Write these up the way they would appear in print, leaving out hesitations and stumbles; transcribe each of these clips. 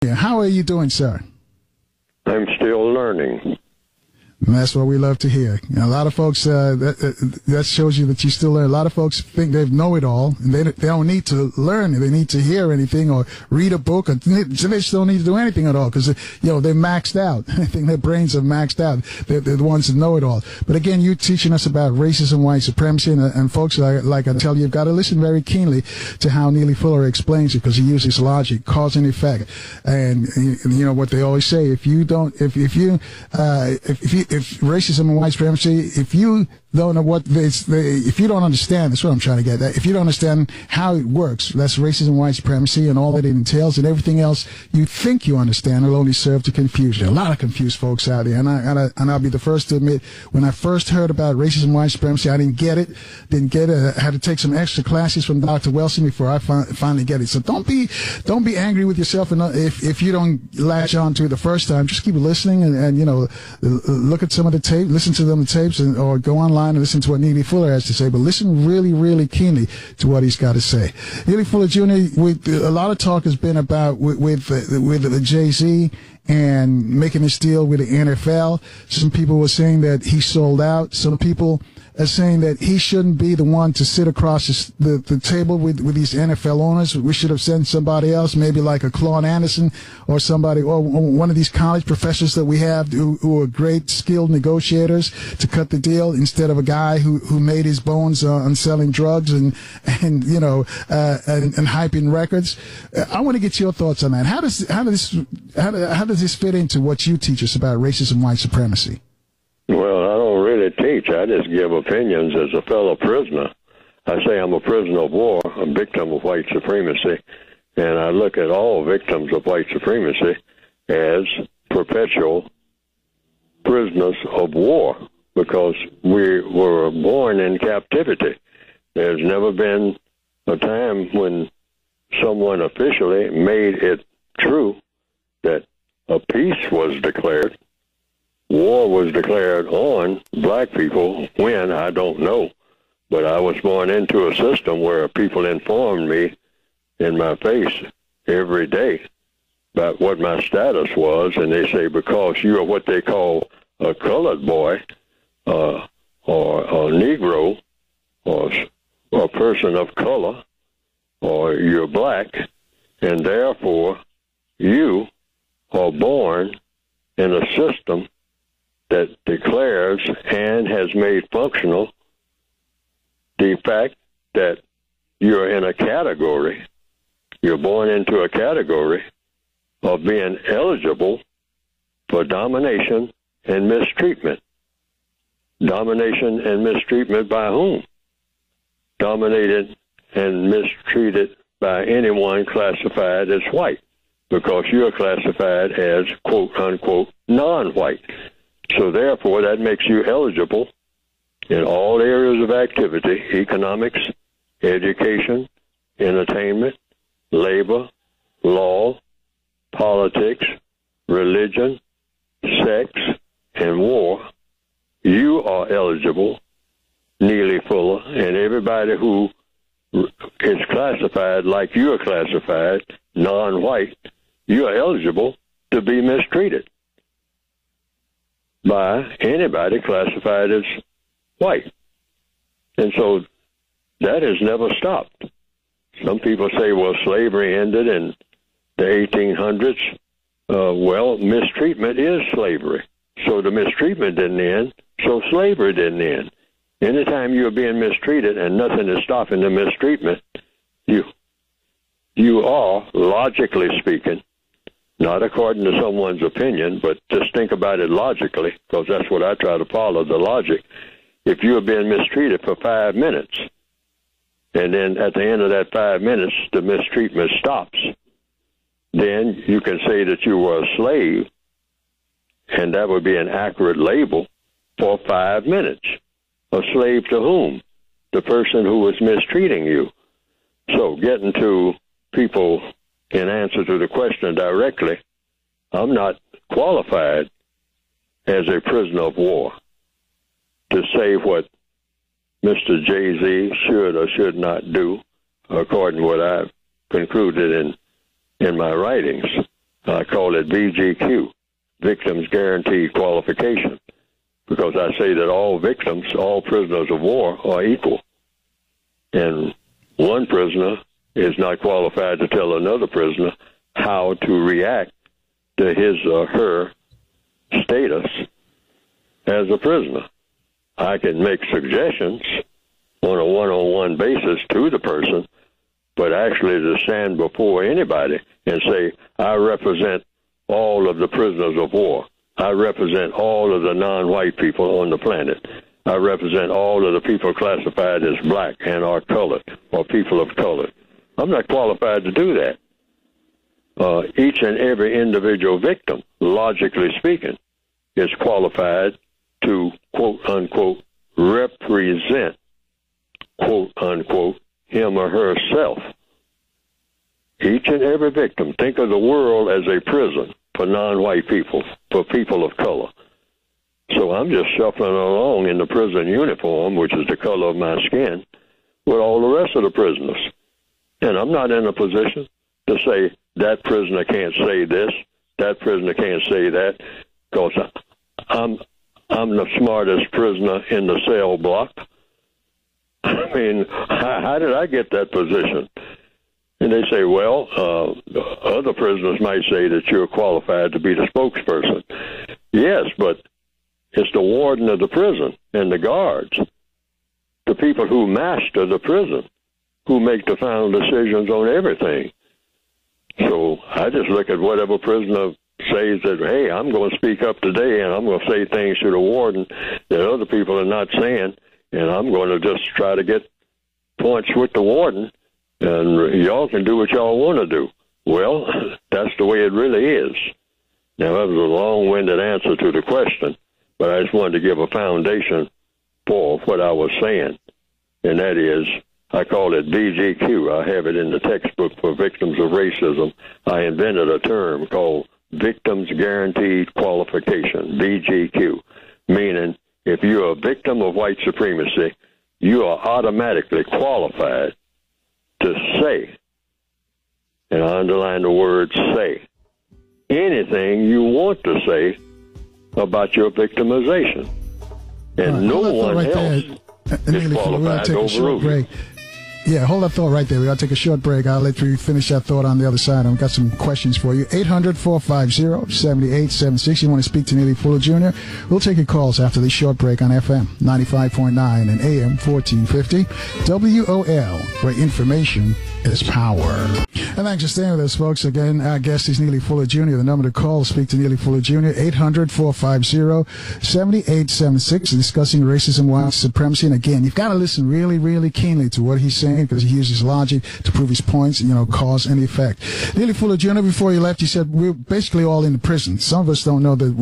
How are you doing, sir? I'm still learning. And that's what we love to hear. A lot of folks, that shows you that you still learn. A lot of folks think they know it all, and they don't need to learn. They need to hear anything or read a book. Or they just don't need to do anything at all because, they're maxed out. I think their brains are maxed out. They're the ones that know it all. But again, you're teaching us about racism, white supremacy, and folks, like I tell you, you've got to listen very keenly to how Neely Fuller explains it because he uses logic, cause and effect. And, what they always say, if racism and white supremacy, if you don't know if you don't understand, that's what I'm trying to get at. If you don't understand how it works, that's racism, white supremacy, and all that it entails, and everything else you think you understand will only serve to confuse you. A lot of confused folks out there, and I'll be the first to admit, when I first heard about racism, white supremacy, I didn't get it. I had to take some extra classes from Dr. Wilson before I finally get it. So don't be angry with yourself, and if you don't latch on to it the first time, just keep listening and look at some of the tape, listen to the tapes, or go online and listen to what Neely Fuller has to say, but listen really, really keenly to what he's got to say. Neely Fuller Jr., a lot of talk has been about with the Jay-Z and making this deal with the NFL. Some people were saying that he sold out. Some people are saying that he shouldn't be the one to sit across the table with these NFL owners. We should have sent somebody else, maybe like a Claude Anderson or somebody, or one of these college professors that we have who are great, skilled negotiators to cut the deal, instead of a guy who made his bones on selling drugs and hyping records. I want to get your thoughts on that. How does this fit into what you teach us about racism, white supremacy? Well, I don't really teach. I just give opinions as a fellow prisoner. I say I'm a prisoner of war, a victim of white supremacy, and I look at all victims of white supremacy as perpetual prisoners of war because we were born in captivity. There's never been a time when someone officially made it true that a peace was declared. War was declared on black people when, I don't know, but I was born into a system where people informed me in my face every day about what my status was, and they say, because you are what they call a colored boy or a Negro or a person of color, or you're black, and therefore you are born in a system that declares and has made functional the fact that you're in a category, you're born into a category of being eligible for domination and mistreatment. Domination and mistreatment by whom? Dominated and mistreated by anyone classified as white, because you're classified as, quote, unquote, non-white. So therefore, that makes you eligible in all areas of activity: economics, education, entertainment, labor, law, politics, religion, sex, and war. You are eligible, Neely Fuller, and everybody who is classified like you are classified, non-white, you are eligible to be mistreated by anybody classified as white. And so that has never stopped. Some people say, well, slavery ended in the 1800s. Well, mistreatment is slavery. So the mistreatment didn't end, so slavery didn't end. Anytime you're being mistreated and nothing is stopping the mistreatment, you are, logically speaking, not according to someone's opinion, but just think about it logically, because that's what I try to follow, the logic. If you are being mistreated for 5 minutes, and then at the end of that 5 minutes, the mistreatment stops, then you can say that you were a slave, and that would be an accurate label for 5 minutes. A slave to whom? The person who was mistreating you. So getting to people in answer to the question directly, I'm not qualified as a prisoner of war to say what Mr. Jay-Z should or should not do, according to what I've concluded in my writings. I call it VGQ, Victims Guaranteed Qualification, because I say that all victims, all prisoners of war are equal. And one prisoner is not qualified to tell another prisoner how to react to his or her status as a prisoner. I can make suggestions on a one-on-one basis to the person, but actually to stand before anybody and say, I represent all of the prisoners of war. I represent all of the non-white people on the planet. I represent all of the people classified as black and or colored or people of color. I'm not qualified to do that. Each and every individual victim, logically speaking, is qualified to, quote, unquote, represent, quote, unquote, him or herself. Each and every victim, think of the world as a prison for non-white people, for people of color. So I'm just shuffling along in the prison uniform, which is the color of my skin, with all the rest of the prisoners. And I'm not in a position to say that prisoner can't say this, that prisoner can't say that, because I'm the smartest prisoner in the cell block. I mean, how did I get that position? And they say, well, other prisoners might say that you're qualified to be the spokesperson. Yes, but it's the warden of the prison and the guards, the people who master the prison, who make the final decisions on everything. So I just look at whatever prisoner says that, hey, I'm going to speak up today and I'm going to say things to the warden that other people are not saying, and I'm going to just try to get points with the warden, and y'all can do what y'all want to do. Well, that's the way it really is. Now, that was a long-winded answer to the question, but I just wanted to give a foundation for what I was saying, and that is, I call it VGQ. I have it in the textbook for victims of racism. I invented a term called Victims Guaranteed Qualification, VGQ, meaning if you're a victim of white supremacy, you are automatically qualified to say, and I underline the word say, anything you want to say about your victimization. And no one else is qualified to overrule you. Yeah, hold that thought right there. We got to take a short break. I'll let you finish that thought on the other side. I've got some questions for you. 800-450-7876. You want to speak to Neely Fuller Jr.? We'll take your calls after this short break on FM 95.9 and AM 1450. WOL, where information is power. And thanks for staying with us, folks. Again, our guest is Neely Fuller Jr. The number to call to speak to Neely Fuller Jr., 800-450-7876, discussing racism, white supremacy. And again, you've got to listen really, really keenly to what he's saying, because he uses logic to prove his points, cause and effect. Neely Fuller Jr., before you left, you said we're basically all in the prison. Some of us don't know that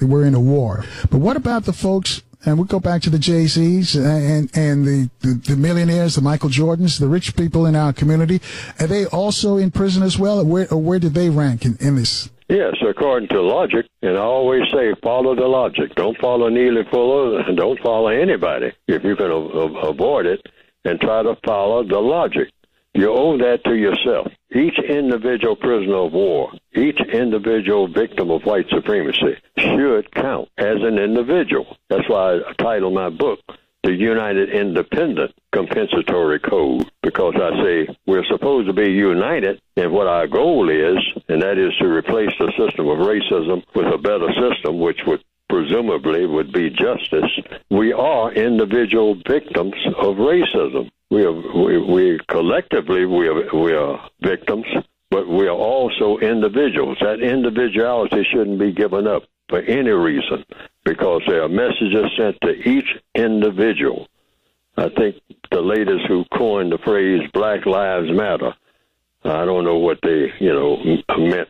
we're in a war. But what about the folks, and we go back to the Jay-Z's and the millionaires, the Michael Jordans, the rich people in our community? Are they also in prison as well, or where do they rank in this? Yes, according to logic, and I always say follow the logic. Don't follow Neely Fuller, and don't follow anybody if you can avoid it, and try to follow the logic. You owe that to yourself. Each individual prisoner of war, each individual victim of white supremacy should count as an individual. That's why I titled my book, The United Independent Compensatory Code, because I say we're supposed to be united in what our goal is, and that is to replace the system of racism with a better system, which would presumably would be justice. We are individual victims of racism. We collectively we are victims, but we are also individuals. That individuality shouldn't be given up for any reason, because there are messages sent to each individual. I think the ladies who coined the phrase Black Lives Matter, I don't know what they meant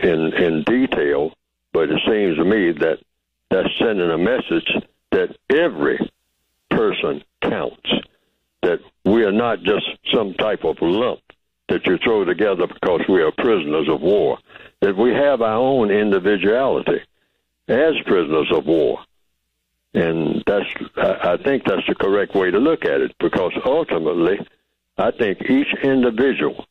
in detail, but it seems to me that that's sending a message that every person counts, that we are not just some type of lump that you throw together because we are prisoners of war, that we have our own individuality as prisoners of war. And I think that's the correct way to look at it, because ultimately I think each individual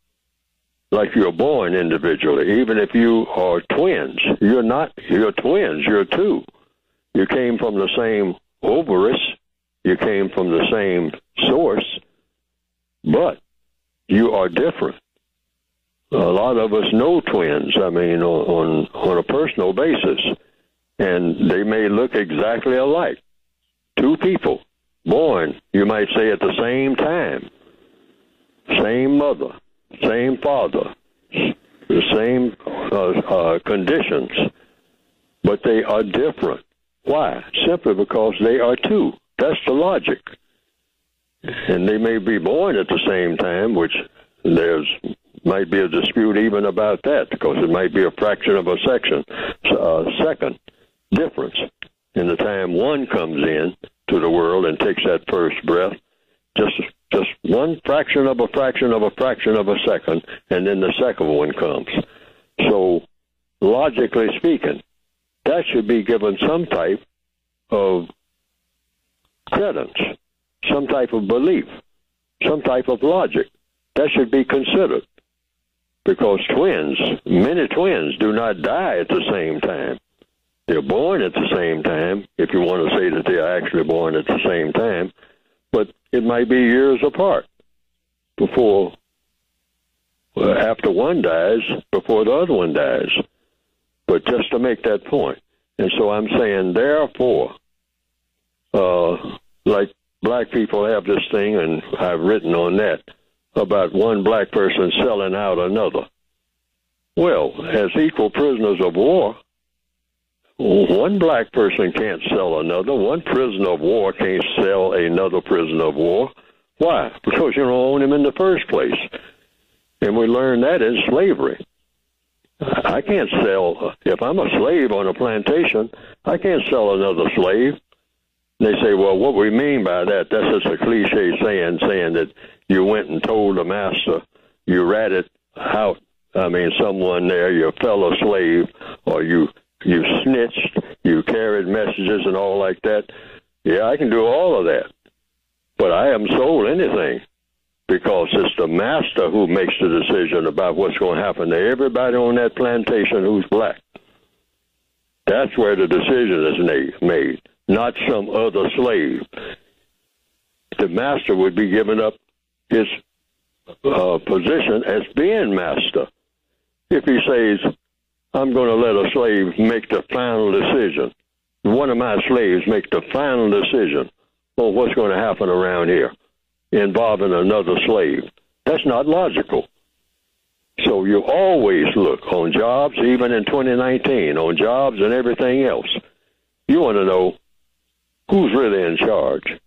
like you're born individually. Even if you are twins, you're twins, you're two. You came from the same ovaries, you came from the same source, but you are different. A lot of us know twins, on a personal basis, and they may look exactly alike. Two people born, you might say, at the same time, same mother, same father, the same conditions, but they are different. Why? Simply because they are two. That's the logic. And they may be born at the same time, which might be a dispute even about that, because it might be a fraction of a second difference in the time one comes in to the world and takes that first breath. Just one fraction of a fraction of a fraction of a second, and then the second one comes. So, logically speaking, that should be given some type of credence, some type of belief, some type of logic. That should be considered. Because many twins do not die at the same time. They're born at the same time, if you want to say that they are actually born at the same time, but it might be years apart after one dies, before the other one dies. But just to make that point. And so I'm saying, therefore, like black people have this thing, and I've written on that, about one black person selling out another. Well, as equal prisoners of war, one black person can't sell another. One prisoner of war can't sell another prisoner of war. Why? Because you don't own him in the first place. And we learned that in slavery. I can't sell, if I'm a slave on a plantation, I can't sell another slave. They say, well, what we mean by that, that's just a cliche saying that you went and told the master, you ratted out, someone there, your fellow slave, or you snitched, you carried messages and all like that. Yeah, I can do all of that. But I haven't sold anything, because it's the master who makes the decision about what's going to happen to everybody on that plantation who's black. That's where the decision is made, not some other slave. The master would be giving up his position as being master. If he says, I'm going to let a slave make the final decision, one of my slaves make the final decision on what's going to happen around here involving another slave, that's not logical. So you always look on jobs, even in 2019, on jobs and everything else. You want to know who's really in charge.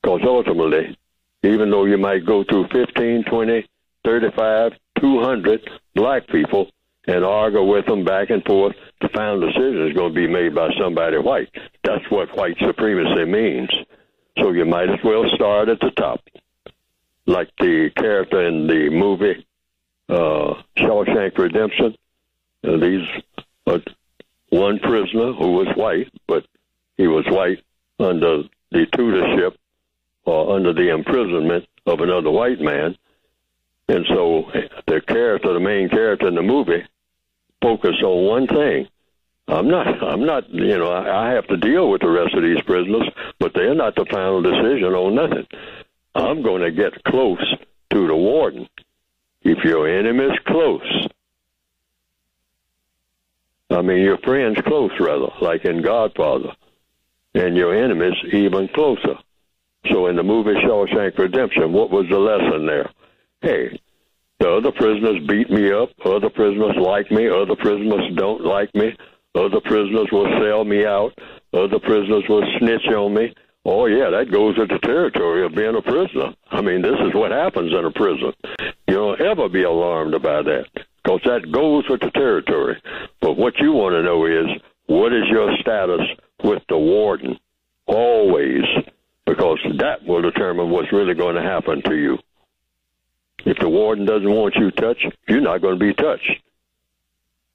Because ultimately, even though you might go through 15, 20, 35, 200 black people and argue with them back and forth, the final decision is going to be made by somebody white. That's what white supremacy means. So you might as well start at the top. Like the character in the movie Shawshank Redemption. One prisoner who was white, but he was white under the tutorship or under the imprisonment of another white man. And so the main character in the movie, focused on one thing. I'm not, I have to deal with the rest of these prisoners, but they're not the final decision on nothing. I'm going to get close to the warden. If your enemy's close, your friend's close, rather, like in Godfather, and your enemy's even closer. So in the movie Shawshank Redemption, what was the lesson there? Hey, the other prisoners beat me up, other prisoners like me, other prisoners don't like me, other prisoners will sell me out, other prisoners will snitch on me. Oh, yeah, that goes with the territory of being a prisoner. This is what happens in a prison. You don't ever be alarmed about that, because that goes with the territory. But what you want to know is, what is your status with the warden? Always, because that will determine what's really going to happen to you. If the warden doesn't want you touched, you're not going to be touched.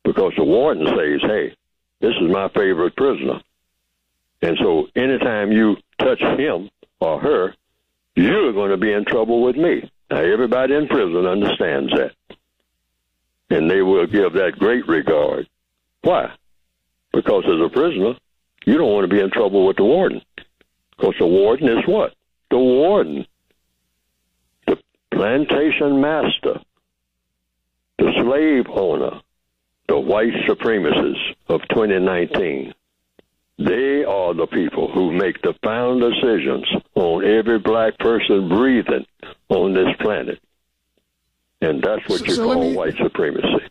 Because the warden says, hey, this is my favorite prisoner. And so anytime you touch him or her, you're going to be in trouble with me. Now, everybody in prison understands that. and they will give that great regard. Why? Because as a prisoner, you don't want to be in trouble with the warden. Because the warden is what? The warden. The plantation master. The slave owner. The white supremacists of 2019. They are the people who make the final decisions on every black person breathing on this planet. And that's what you call white supremacy.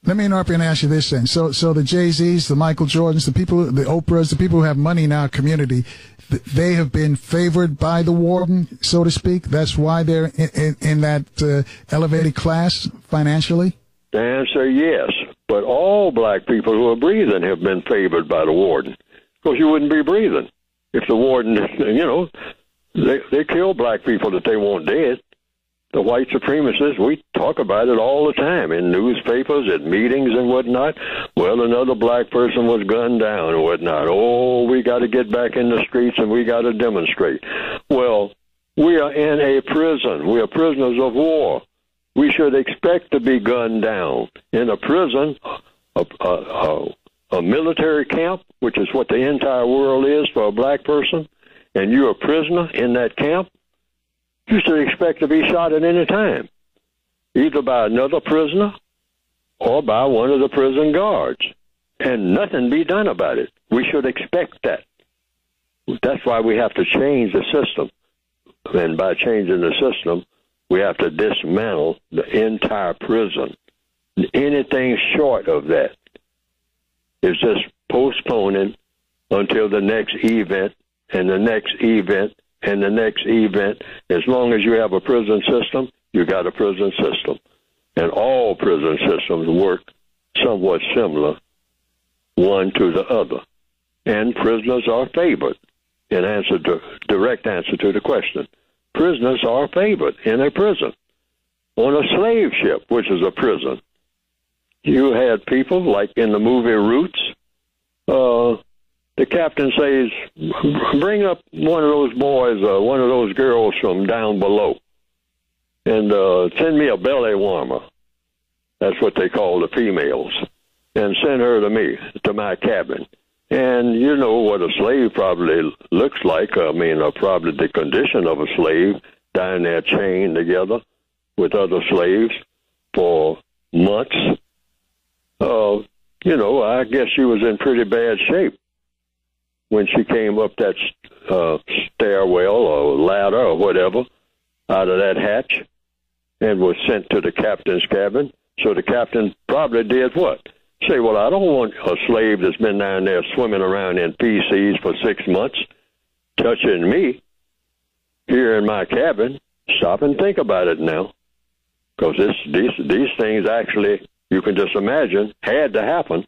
Let me interrupt you and ask you this then. So the Jay-Z's, the Michael Jordans, the people, the Oprahs, the people who have money in our community, they have been favored by the warden, so to speak? That's why they're in that elevated class financially? The answer, yes. But all black people who are breathing have been favored by the warden. Because you wouldn't be breathing if the warden, they kill black people that they want dead. The white supremacists, we talk about it all the time in newspapers, at meetings and whatnot. Well, another black person was gunned down and whatnot. Oh, we got to get back in the streets and we got to demonstrate. Well, we are in a prison. We are prisoners of war. We should expect to be gunned down in a prison, a military camp, which is what the entire world is for a black person, and you're a prisoner in that camp. You should expect to be shot at any time, either by another prisoner or by one of the prison guards, and nothing be done about it. We should expect that. That's why we have to change the system. And by changing the system, we have to dismantle the entire prison. Anything short of that is just postponing until the next event and the next event and the next event. As long as you have a prison system, you got a prison system. And all prison systems work somewhat similar, one to the other. And prisoners are favored. In answer to, direct answer to the question, prisoners are favored in a prison. On a slave ship, which is a prison, you had people like in the movie Roots. The captain says, bring up one of those boys, one of those girls from down below, and send me a belly warmer. That's what they call the females. And send her to me, to my cabin. And you know what a slave probably looks like. I mean, probably the condition of a slave, down there chained together with other slaves for months. I guess she was in pretty bad shape when she came up that stairwell or ladder or whatever out of that hatch and was sent to the captain's cabin. So the captain probably did what? Say, well, I don't want a slave that's been down there swimming around in feces for 6 months touching me here in my cabin. Stop and think about it now, because these things actually, you can just imagine, had to happen.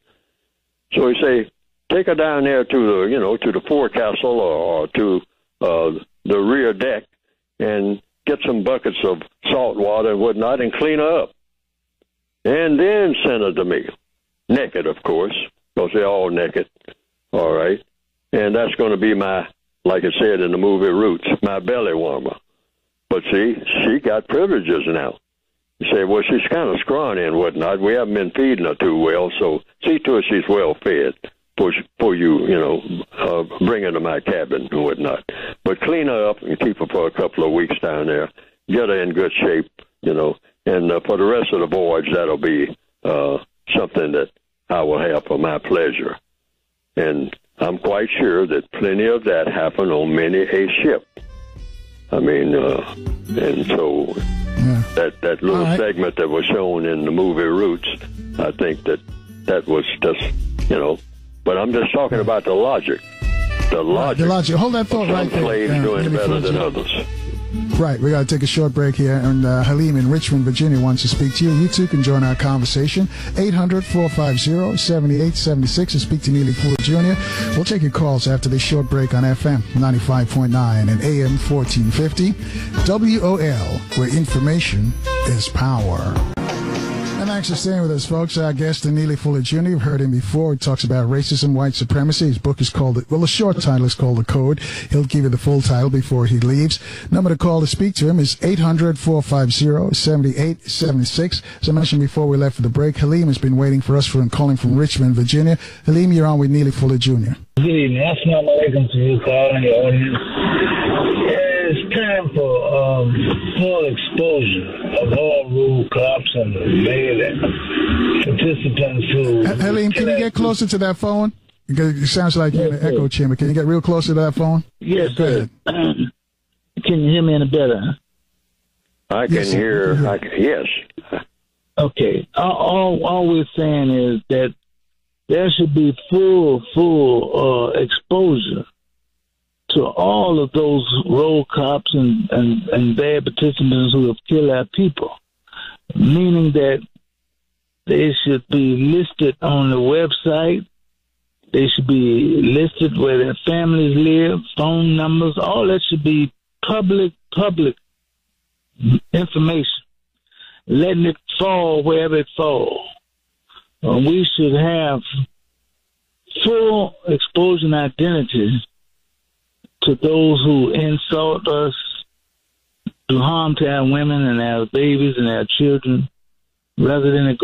So he say, take her down there to the forecastle or to the rear deck and get some buckets of salt water and whatnot and clean her up. And then send her to me. Naked, of course, because they're all naked. All right. And that's going to be my, like I said in the movie Roots, my belly warmer. But see, she got privileges now. You say, well, she's kind of scrawny and whatnot. We haven't been feeding her too well, so see to it she's well fed for you, bring her to my cabin and whatnot. But clean her up and keep her for a couple of weeks down there. Get her in good shape, and for the rest of the voyage, that'll be something that I will have for my pleasure. And I'm quite sure that plenty of that happened on many a ship. I mean, and so that little segment that was shown in the movie Roots, I think that was just, but I'm just talking about the logic. The logic. Hold that thought right there. Some slaves doing better than others. Right, we got to take a short break here, and Halim in Richmond, Virginia wants to speak to you. You too can join our conversation, 800-450-7876, and speak to Neely Ford Jr. We'll take your calls after this short break on FM 95.9 and AM 1450, WOL, where information is power. And Thanks for staying with us, folks. Our guest, Neely Fuller Jr., you've heard him before. He talks about racism, white supremacy. His book is called, the short title is called The Code. He'll give you the full title before he leaves. Number to call to speak to him is 800-450-7876. As I mentioned before we left for the break, Halim has been waiting for us calling from Richmond, Virginia. Halim, you're on with Neely Fuller Jr. Good evening. Assalamu alaikum to you, Carl, and your audience. It's time for full exposure of all rude cops and male participants who... Halim, can you get closer to that phone? Because it sounds like you're in an echo chamber. Can you get real close to that phone? Yes, sir. Can you hear me any better? I can hear. Yes. Okay. All we're saying is that there should be full exposure to all of those road cops and bad participants who have killed our people, meaning that they should be listed on the website. They should be listed where their families live, phone numbers, all that should be public information, letting it fall wherever it falls. We should have full exposure and identity to those who insult us, do harm to our women and our babies and our children, rather than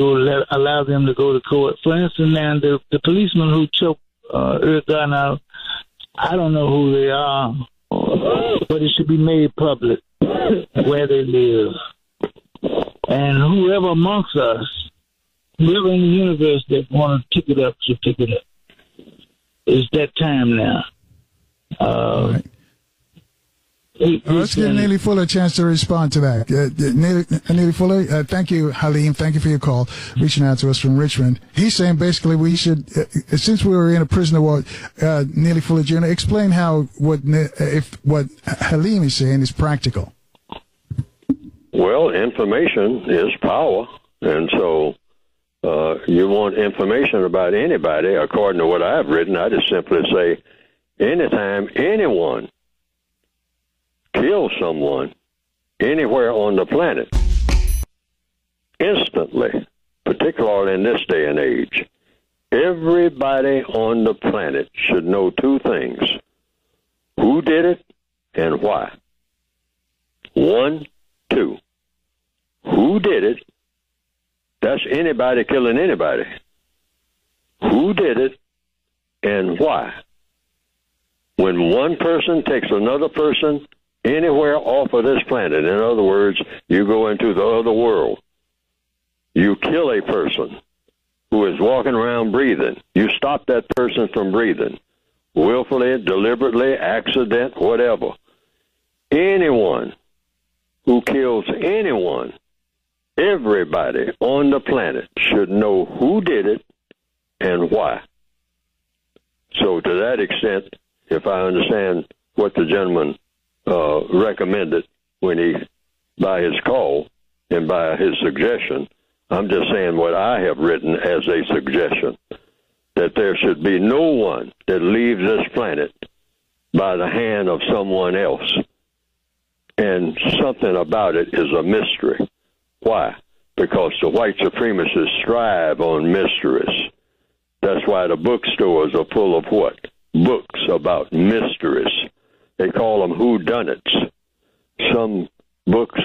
allow them to go to court. For instance, now the policeman who choked Erdogan out, I don't know who they are, but it should be made public where they live. And whoever amongst us, whoever in the universe that want to pick it up should pick it up. It's that time now. Right. Let's give Neely Fuller a chance to respond to that. Neely Fuller, thank you, Halim. Thank you for your call, reaching out to us from Richmond. He's saying basically we should, since we were in a prisoner war, Neely Fuller Jr., explain how what Halim is saying is practical. Well, information is power, and so you want information about anybody. According to what I've written, I just simply say, anytime anyone kills someone anywhere on the planet, instantly, particularly in this day and age, everybody on the planet should know two things: who did it and why. 1, 2. Who did it? That's anybody killing anybody. Who did it and why? When one person takes another person anywhere off of this planet, in other words, you go into the other world, you kill a person who is walking around breathing, you stop that person from breathing, willfully, deliberately, accident, whatever. Anyone who kills anyone, everybody on the planet should know who did it and why. So to that extent, if I understand what the gentleman recommended when he, by his call and by his suggestion, I'm just saying what I have written as a suggestion, that there should be no one that leaves this planet by the hand of someone else. And something about it is a mystery. Why? Because the white supremacists strive on mysteries. That's why the bookstores are full of what? Books about mysteries. They call them whodunits. Some books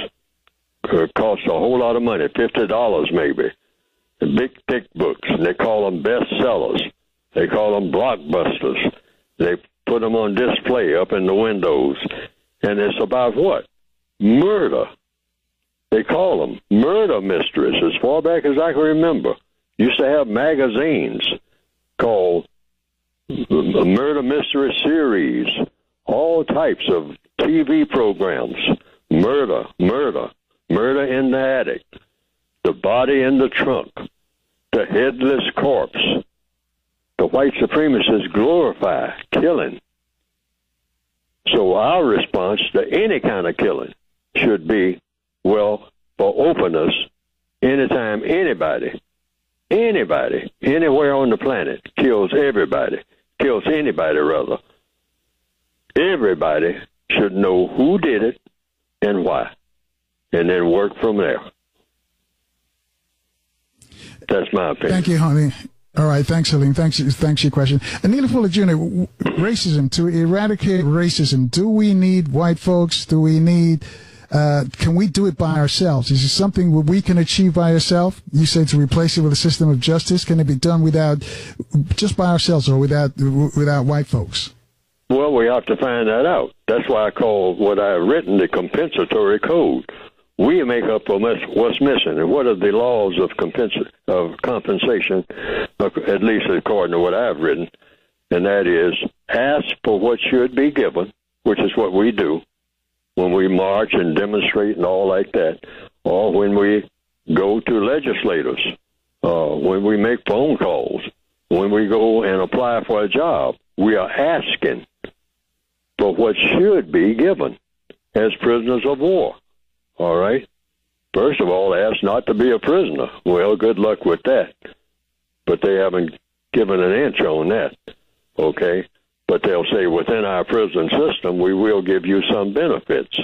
cost a whole lot of money, $50 maybe. The big, thick books, and they call them bestsellers. They call them blockbusters. They put them on display up in the windows. And it's about what? Murder. They call them murder mysteries. As far back as I can remember, used to have magazines called Murder Mystery Series, all types of TV programs. Murder in the attic, the body in the trunk, the headless corpse. The white supremacists glorify killing. So our response to any kind of killing should be, well, for openness, anytime anybody, anywhere on the planet kills everybody, kills anybody rather, everybody should know who did it and why, and then work from there. That's my opinion. Thank you, honey. All right, thanks, Helene. Thanks for your question. Neely Fuller Jr., racism, to eradicate racism, do we need white folks? Do we need, can we do it by ourselves? Is it something we can achieve by ourselves? You said to replace it with a system of justice. Can it be done just by ourselves or without white folks? Well, we have to find that out. That's why I call what I've written the compensatory code. We make up what's missing, and what are the laws of compensation, at least according to what I've written, and that is ask for what should be given, which is what we do when we march and demonstrate and all like that, or when we go to legislators, when we make phone calls, when we go and apply for a job. We are asking for what should be given as prisoners of war. All right? First of all, ask not to be a prisoner. Well, good luck with that. But they haven't given an inch on that. Okay? But they'll say within our prison system, we will give you some benefits.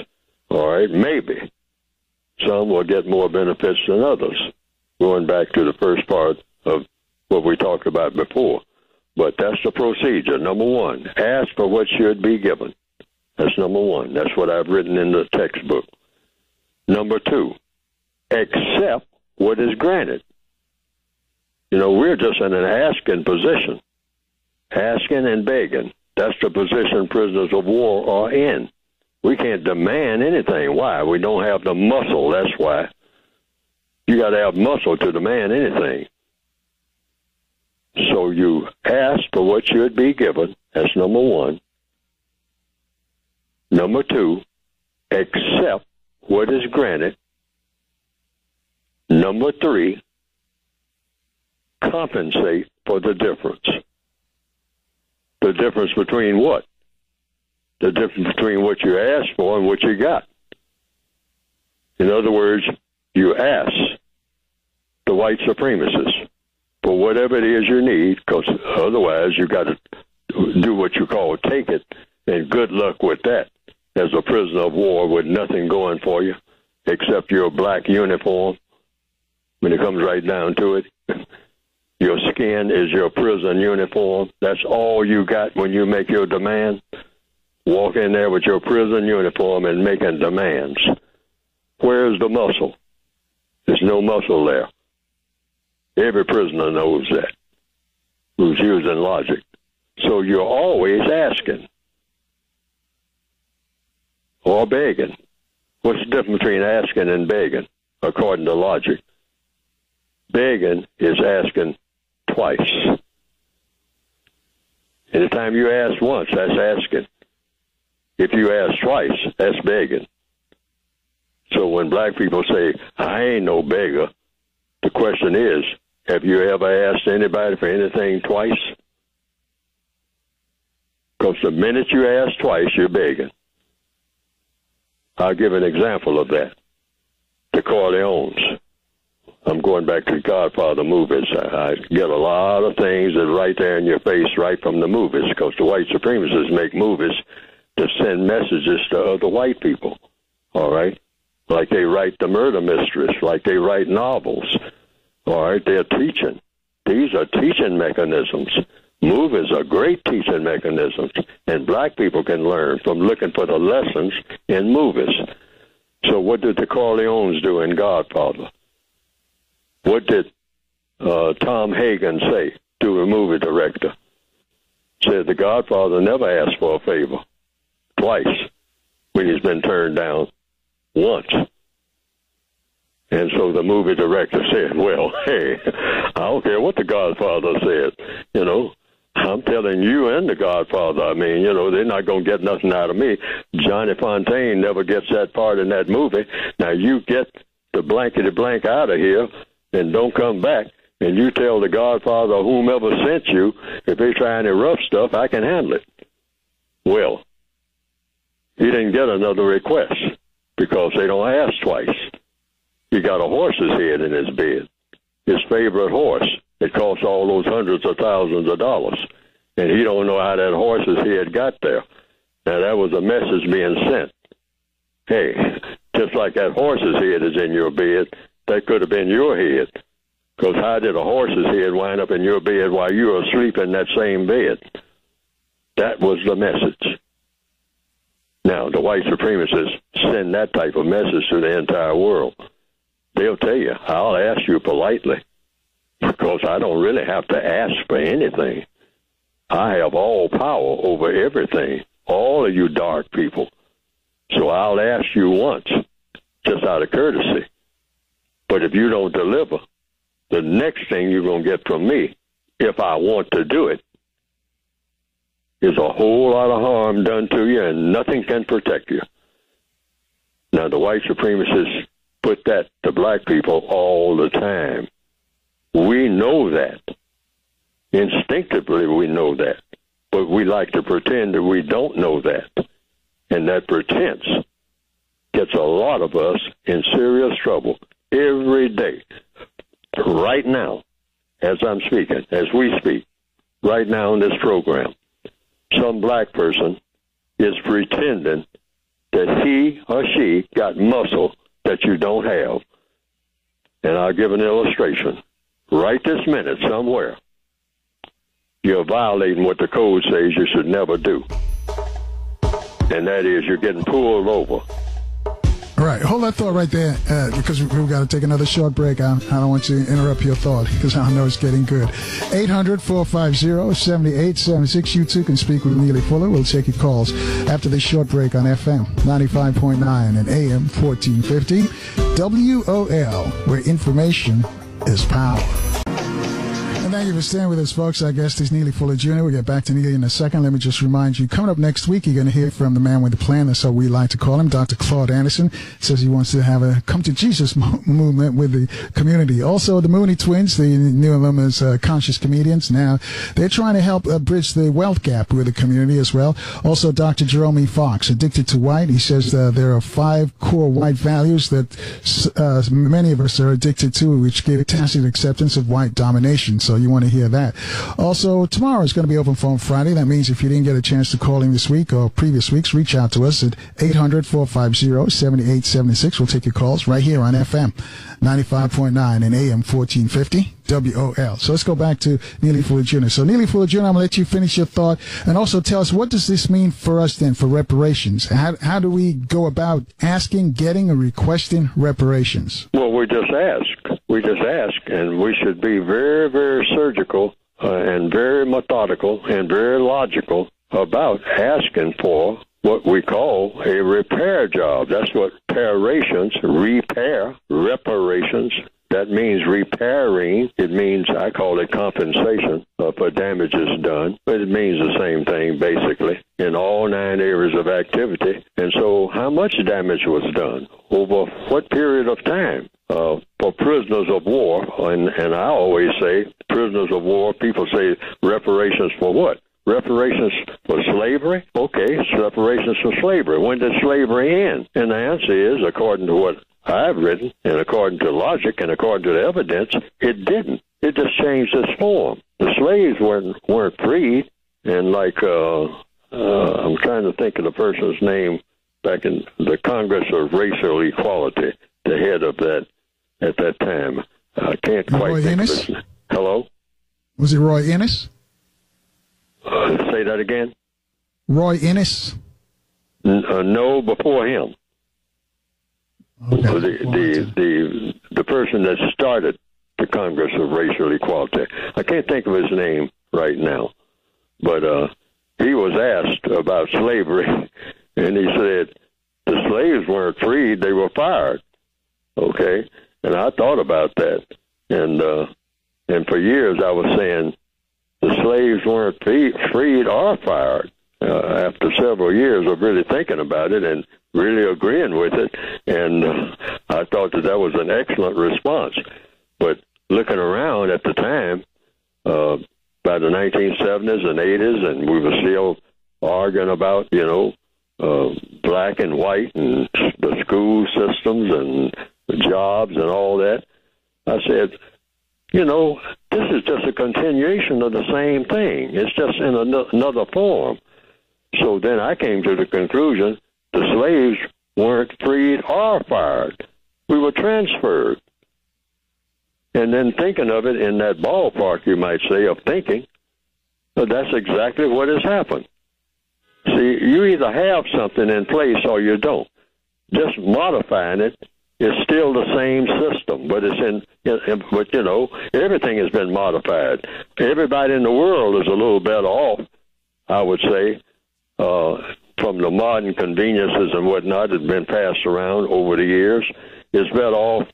All right? Maybe. Some will get more benefits than others. Going back to the first part of what we talked about before. But that's the procedure. Number one, ask for what should be given. That's number one. That's what I've written in the textbook. Number two, accept what is granted. You know, we're just in an asking position. Asking and begging. That's the position prisoners of war are in. We can't demand anything. Why? We don't have the muscle. That's why. You got to have muscle to demand anything. So you ask for what should be given. That's number one. Number two, accept what is granted. Number three, compensate for the difference. The difference between what? The difference between what you asked for and what you got. In other words, you ask the white supremacists for whatever it is you need, because otherwise you got to do what you call take it, and good luck with that. As a prisoner of war with nothing going for you except your black uniform, when it comes right down to it, your skin is your prison uniform. That's all you got when you make your demand. Walk in there with your prison uniform and making demands. Where's the muscle? There's no muscle there. Every prisoner knows that, who's using logic. So you're always asking or begging. What's the difference between asking and begging, according to logic? Begging is asking twice. Anytime you ask once, that's asking. If you ask twice, that's begging. So when black people say, I ain't no beggar, the question is, have you ever asked anybody for anything twice? Because the minute you ask twice, you're begging. I'll give an example of that. The Corleones. I'm going back to the Godfather movies. I get a lot of things that are right there in your face right from the movies, because the white supremacists make movies to send messages to other white people, all right? Like they write the murder mysteries, like they write novels, all right? They're teaching. These are teaching mechanisms. Movies are great teaching mechanisms, and black people can learn from looking for the lessons in movies. So what did the Corleones do in Godfather? What did Tom Hagen say to a movie director? Said the Godfather never asked for a favor. Twice, when he's been turned down once. And so the movie director said, well, hey, I don't care what the Godfather said, you know. I'm telling you and the Godfather, I mean, you know, they're not going to get nothing out of me. Johnny Fontaine never gets that part in that movie. Now, you get the blankety blank out of here and don't come back, and you tell the Godfather or whomever sent you, if they try any rough stuff, I can handle it. Well, he didn't get another request because they don't ask twice. He got a horse's head in his bed, his favorite horse. It costs all those hundreds of thousands of dollars, and he don't know how that horse's head got there. Now, that was a message being sent. Hey, just like that horse's head is in your bed, that could have been your head. Because how did a horse's head wind up in your bed while you were asleep in that same bed? That was the message. Now, the white supremacists send that type of message to the entire world. They'll tell you, I'll ask you politely, because I don't really have to ask for anything. I have all power over everything, all of you dark people. So I'll ask you once, just out of courtesy. But if you don't deliver, the next thing you're going to get from me, if I want to do it, is a whole lot of harm done to you, and nothing can protect you. Now, the white supremacists put that to black people all the time. We know that. Instinctively, we know that. But we like to pretend that we don't know that. And that pretense gets a lot of us in serious trouble every day. Right now, as I'm speaking, as we speak, right now in this program, some black person is pretending that he or she got muscle that you don't have. And I'll give an illustration. Right this minute, somewhere, you're violating what the code says you should never do. And that is, you're getting pulled over. All right, hold that thought right there, because we've got to take another short break. I don't want to interrupt your thought, because I know it's getting good. 800-450-7876. You too can speak with Neely Fuller. We'll take your calls after this short break on FM 95.9 and AM 1450. WOL, where information is power. Thank you for staying with us, folks. Our guest is Neely Fuller Jr. We'll get back to Neely in a second. Let me just remind you, coming up next week, you're going to hear from the man with the plan. That's how we like to call him. Dr. Claude Anderson says he wants to have a come to Jesus movement with the community. Also, the Mooney Twins, the new alumnus, conscious comedians, now they're trying to help bridge the wealth gap with the community as well. Also, Dr. Jerome E. Fox, Addicted to White. He says there are 5 core white values that many of us are addicted to, which give tacit acceptance of white domination. So you want to hear that. Also, tomorrow is going to be Open Phone Friday. That means if you didn't get a chance to call in this week or previous weeks, reach out to us at 800-450-7876. We'll take your calls right here on FM 95.9 and AM 1450. WOL. So let's go back to Neely Fuller Jr. So Neely Fuller Jr., I'm going to let you finish your thought and also tell us, what does this mean for us then for reparations? How do we go about asking, getting, or requesting reparations? Well, we just ask. We just ask, and we should be very, very surgical and very methodical and very logical about asking for what we call a repair job. That's what reparations, that means repairing. It means, I call it compensation for damages done, but it means the same thing basically in all 9 areas of activity. And so how much damage was done? Over what period of time? For prisoners of war, and I always say prisoners of war, people say reparations for what? Reparations for slavery? Okay, it's reparations for slavery. When did slavery end? And the answer is, according to what I've written, and according to logic, and according to the evidence, it didn't. It just changed its form. The slaves weren't freed, and like, I'm trying to think of the person's name back in the Congress of Racial Equality, the head of that at that time. I can't quite Roy think Innis? of it. Hello? Was it Roy Innis? Say that again? Roy Innis? No, before him. Okay. The person that started the Congress of Racial Equality. I can't think of his name right now, but he was asked about slavery, and he said the slaves weren't freed; they were fired. Okay, and I thought about that, and for years I was saying the slaves weren't freed or fired. After several years of really thinking about it and really agreeing with it, and I thought that was an excellent response. But looking around at the time, by the 1970s and 80s, and we were still arguing about, black and white and the school systems and the jobs and all that, I said, this is just a continuation of the same thing. It's just in another form. So then I came to the conclusion the slaves weren't freed or fired. We were transferred. and then thinking of it in that ballpark, you might say, of thinking, but that's exactly what has happened. See, you either have something in place or you don't. Just modifying it is still the same system, but but you know, everything has been modified. Everybody in the world is a little better off, I would say, from the modern conveniences and whatnot that have been passed around over the years, is better off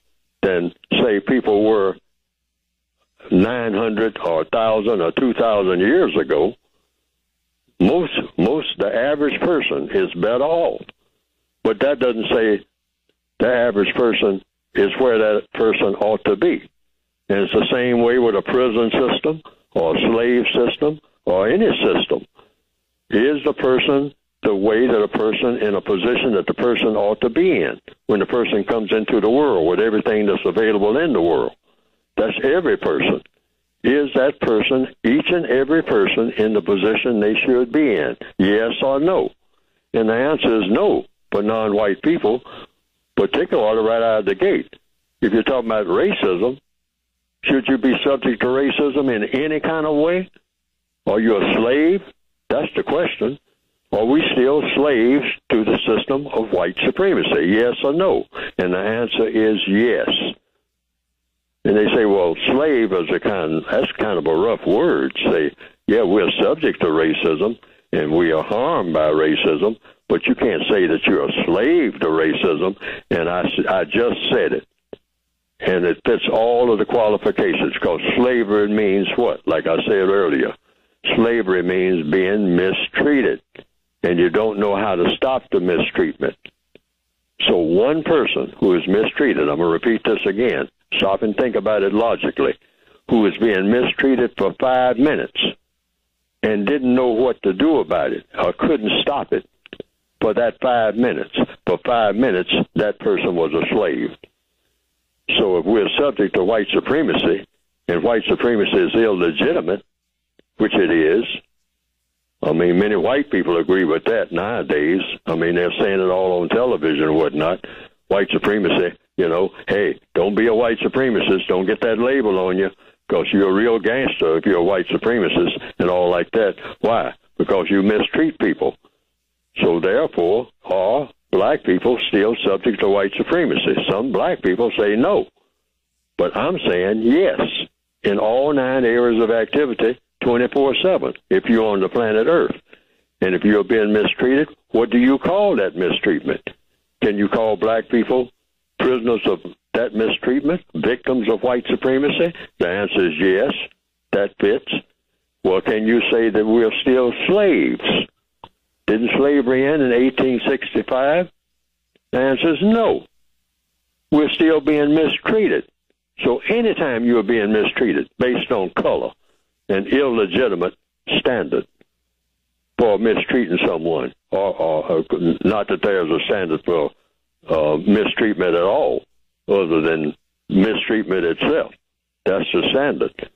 than, say, people were 900 or 1,000 or 2,000 years ago. The average person is better off. But that doesn't say the average person is where that person ought to be. And it's the same way with a prison system or a slave system or any system. Is the person the way that a person in a position that the person ought to be in when the person comes into the world with everything that's available in the world? That's every person. Is that person, each and every person, in the position they should be in? Yes or no? And the answer is no for non-white people, particularly right out of the gate. If you're talking about racism, should you be subject to racism in any kind of way? Are you a slave? That's the question. Are we still slaves to the system of white supremacy? Yes or no? And the answer is yes. And they say, well, slave is that's kind of a rough word. Say, yeah, we're subject to racism and we are harmed by racism, but you can't say that you're a slave to racism. And I just said it. And it fits all of the qualifications, because slavery means what? Like I said earlier, slavery means being mistreated, and you don't know how to stop the mistreatment. So one person who is mistreated, I'm going to repeat this again, stop and think about it logically, who is being mistreated for 5 minutes and didn't know what to do about it or couldn't stop it for that 5 minutes. For 5 minutes, that person was a slave. So if we're subject to white supremacy, and white supremacy is illegitimate, which it is, I mean, many white people agree with that nowadays. I mean, they're saying it all on television and whatnot. White supremacy, you know, hey, don't be a white supremacist. Don't get that label on you, because you're a real gangster if you're a white supremacist and all like that. Why? Because you mistreat people. So therefore, are black people still subject to white supremacy? Some black people say no. But I'm saying yes, in all 9 areas of activity, 24/7, if you're on the planet Earth. And if you're being mistreated, what do you call that mistreatment? Can you call black people prisoners of that mistreatment, victims of white supremacy? The answer is yes, that fits. Well, can you say that we're still slaves? Didn't slavery end in 1865? The answer is no. We're still being mistreated. So anytime you're being mistreated based on color, an illegitimate standard for mistreating someone, or not that there's a standard for mistreatment at all, other than mistreatment itself. That's the standard.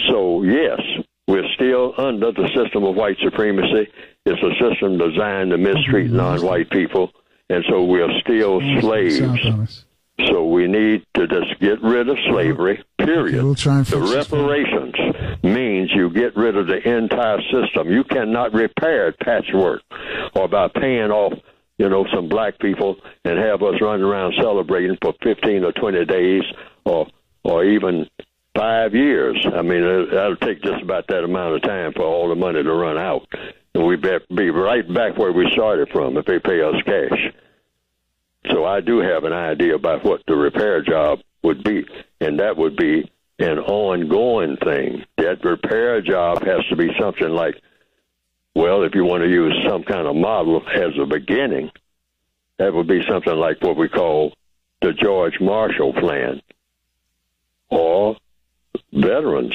So, yes, we're still under the system of white supremacy. It's a system designed to mistreat non-white people, and so we're still slaves. So we need to just get rid of slavery, period. We'll try and the reparations means you get rid of the entire system. You cannot repair patchwork or by paying off, you know, some black people and have us running around celebrating for 15 or 20 days or even 5 years. I mean, that'll take just about that amount of time for all the money to run out. And we'd be right back where we started from if they pay us cash. So I do have an idea about what the repair job would be, and that would be an ongoing thing. That repair job has to be something like, well, if you want to use some kind of model as a beginning, that would be something like what we call the George Marshall Plan, or veterans,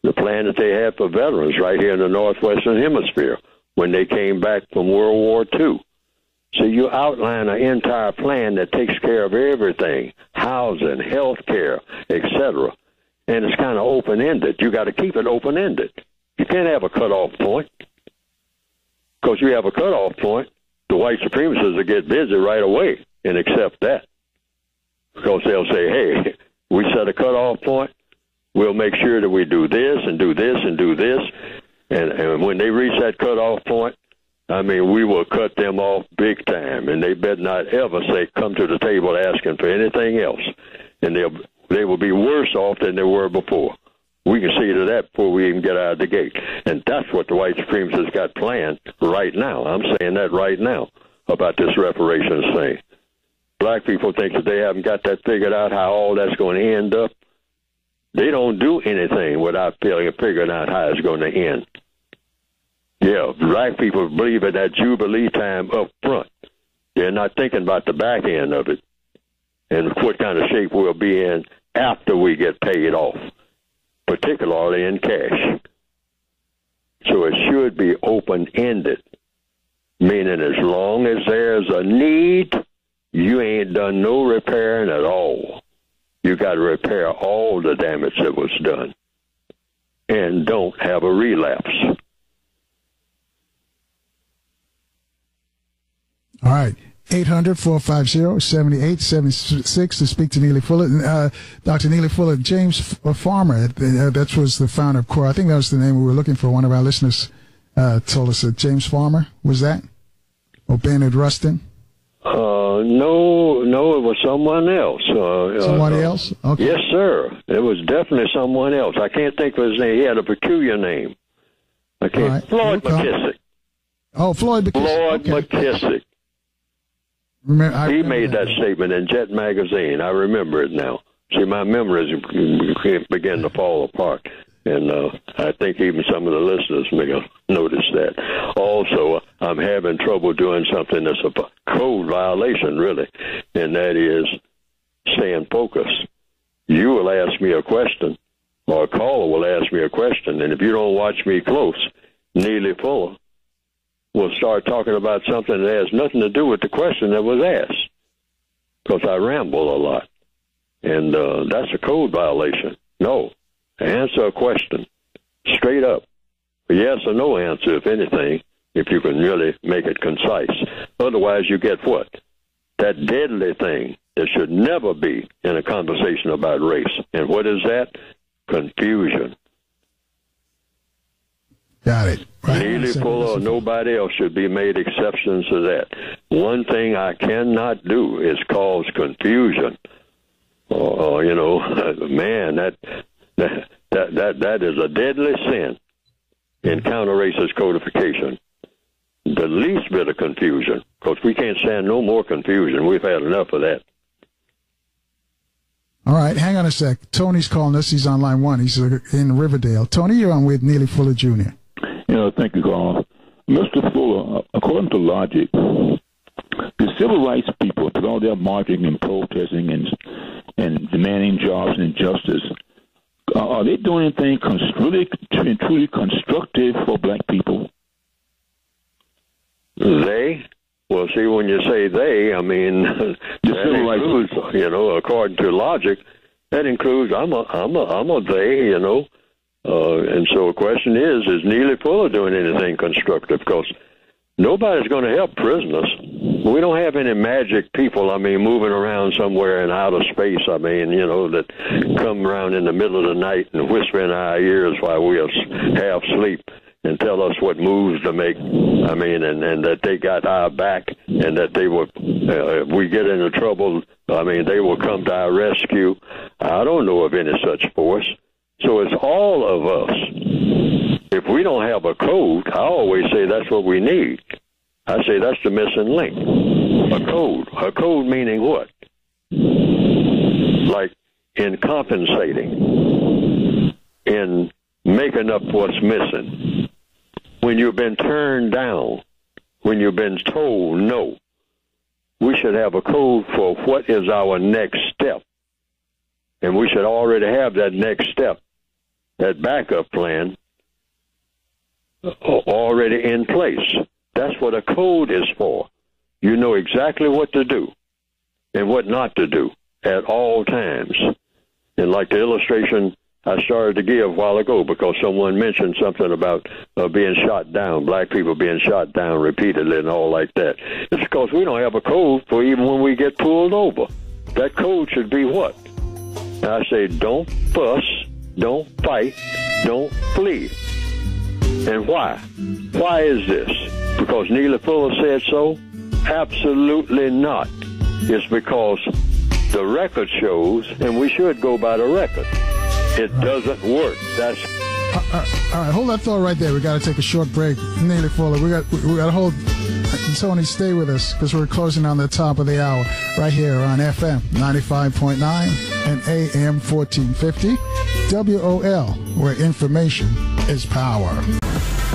the plan that they had for veterans right here in the Northwestern Hemisphere when they came back from World War II. So you outline an entire plan that takes care of everything, housing, health care, etc. And it's kind of open-ended. You got to keep it open-ended. You can't have a cutoff point. Because you have a cutoff point, the white supremacists will get busy right away and accept that. Because they'll say, hey, we set a cutoff point, we'll make sure that we do this and do this and do this. And when they reach that cutoff point, I mean, we will cut them off big time. And they better not ever say, come to the table asking for anything else. And they will be worse off than they were before. We can see to that before we even get out of the gate. And that's what the white supremacists got planned right now. I'm saying that right now about this reparations thing. Black people think that they haven't got that figured out, how all that's going to end up. They don't do anything without figuring out how it's going to end. Yeah, black people believe in that Jubilee time up front. They're not thinking about the back end of it and what kind of shape we'll be in after we get paid off, particularly in cash. So it should be open-ended, meaning as long as there's a need, you ain't done no repairing at all. You got to repair all the damage that was done and don't have a relapse. All right. 800-450-7876 to speak to Neely Fuller. Dr. Neely Fuller, James Farmer, that was the founder of CORE. I think that was the name we were looking for. One of our listeners told us that James Farmer, was that? Or Bernard Rustin? No, it was someone else. Somebody else? Okay. Yes, sir. It was definitely someone else. I can't think of his name. He had a peculiar name. I can't. Right. Floyd McKissick. Oh, Floyd McKissick. McKissick. He made that statement in Jet magazine. I remember it now. See, my memories began to fall apart. And I think even some of the listeners may have noticed that. Also, I'm having trouble doing something that's a code violation, really, and that is staying focused. You will ask me a question, or a caller will ask me a question, and if you don't watch me close, Neely Fuller will start talking about something that has nothing to do with the question that was asked, because I ramble a lot, and that's a code violation. No. Answer a question straight up. A yes or no answer, if anything, if you can really make it concise. Otherwise, you get what? That deadly thing that should never be in a conversation about race. And what is that? Confusion. Got it. Right. Neely Fuller or nobody else should be made exceptions to that. One thing I cannot do is cause confusion. Man, that is a deadly sin in counter-racist codification. The least bit of confusion, because we can't stand no more confusion. We've had enough of that. All right, hang on a sec. Tony's calling us. He's on line one. He's in Riverdale. Tony, you're on with Neely Fuller Jr. Thank you, Carl. Mr. Fuller, according to logic, the civil rights people, with all their marching and protesting and demanding jobs and justice, are they doing anything truly constructive for black people? They? Well, see, when you say they, I mean, that includes, according to logic, that includes, I'm a they, and so the question is Neely Fuller doing anything constructive? Because nobody's going to help prisoners. We don't have any magic people, moving around somewhere in outer space, that come around in the middle of the night and whisper in our ears while we are half asleep and tell us what moves to make, and that they got our back and that they will, if we get into trouble, they will come to our rescue. I don't know of any such force. So it's all of us. If we don't have a code, I always say that's what we need. I say that's the missing link. A code. A code meaning what? Like in compensating, in making up what's missing. When you've been turned down, when you've been told no, we should have a code for what is our next step. And we should already have that next step, that backup plan, already in place. That's what a code is for. You know exactly what to do and what not to do at all times. And like the illustration I started to give a while ago, because someone mentioned something about being shot down, black people being shot down repeatedly and all like that. It's because we don't have a code for even when we get pulled over. That code should be what? I say, don't fuss, don't fight, don't flee. And why? Why is this? Because Neely Fuller said so? Absolutely not. It's because the record shows, and we should go by the record, it doesn't work. That's all right, hold that thought right there. We got to take a short break. Neely Fuller, we got to hold. Tony, stay with us because we're closing on the top of the hour right here on FM 95.9 and AM 1450 WOL, where information is power.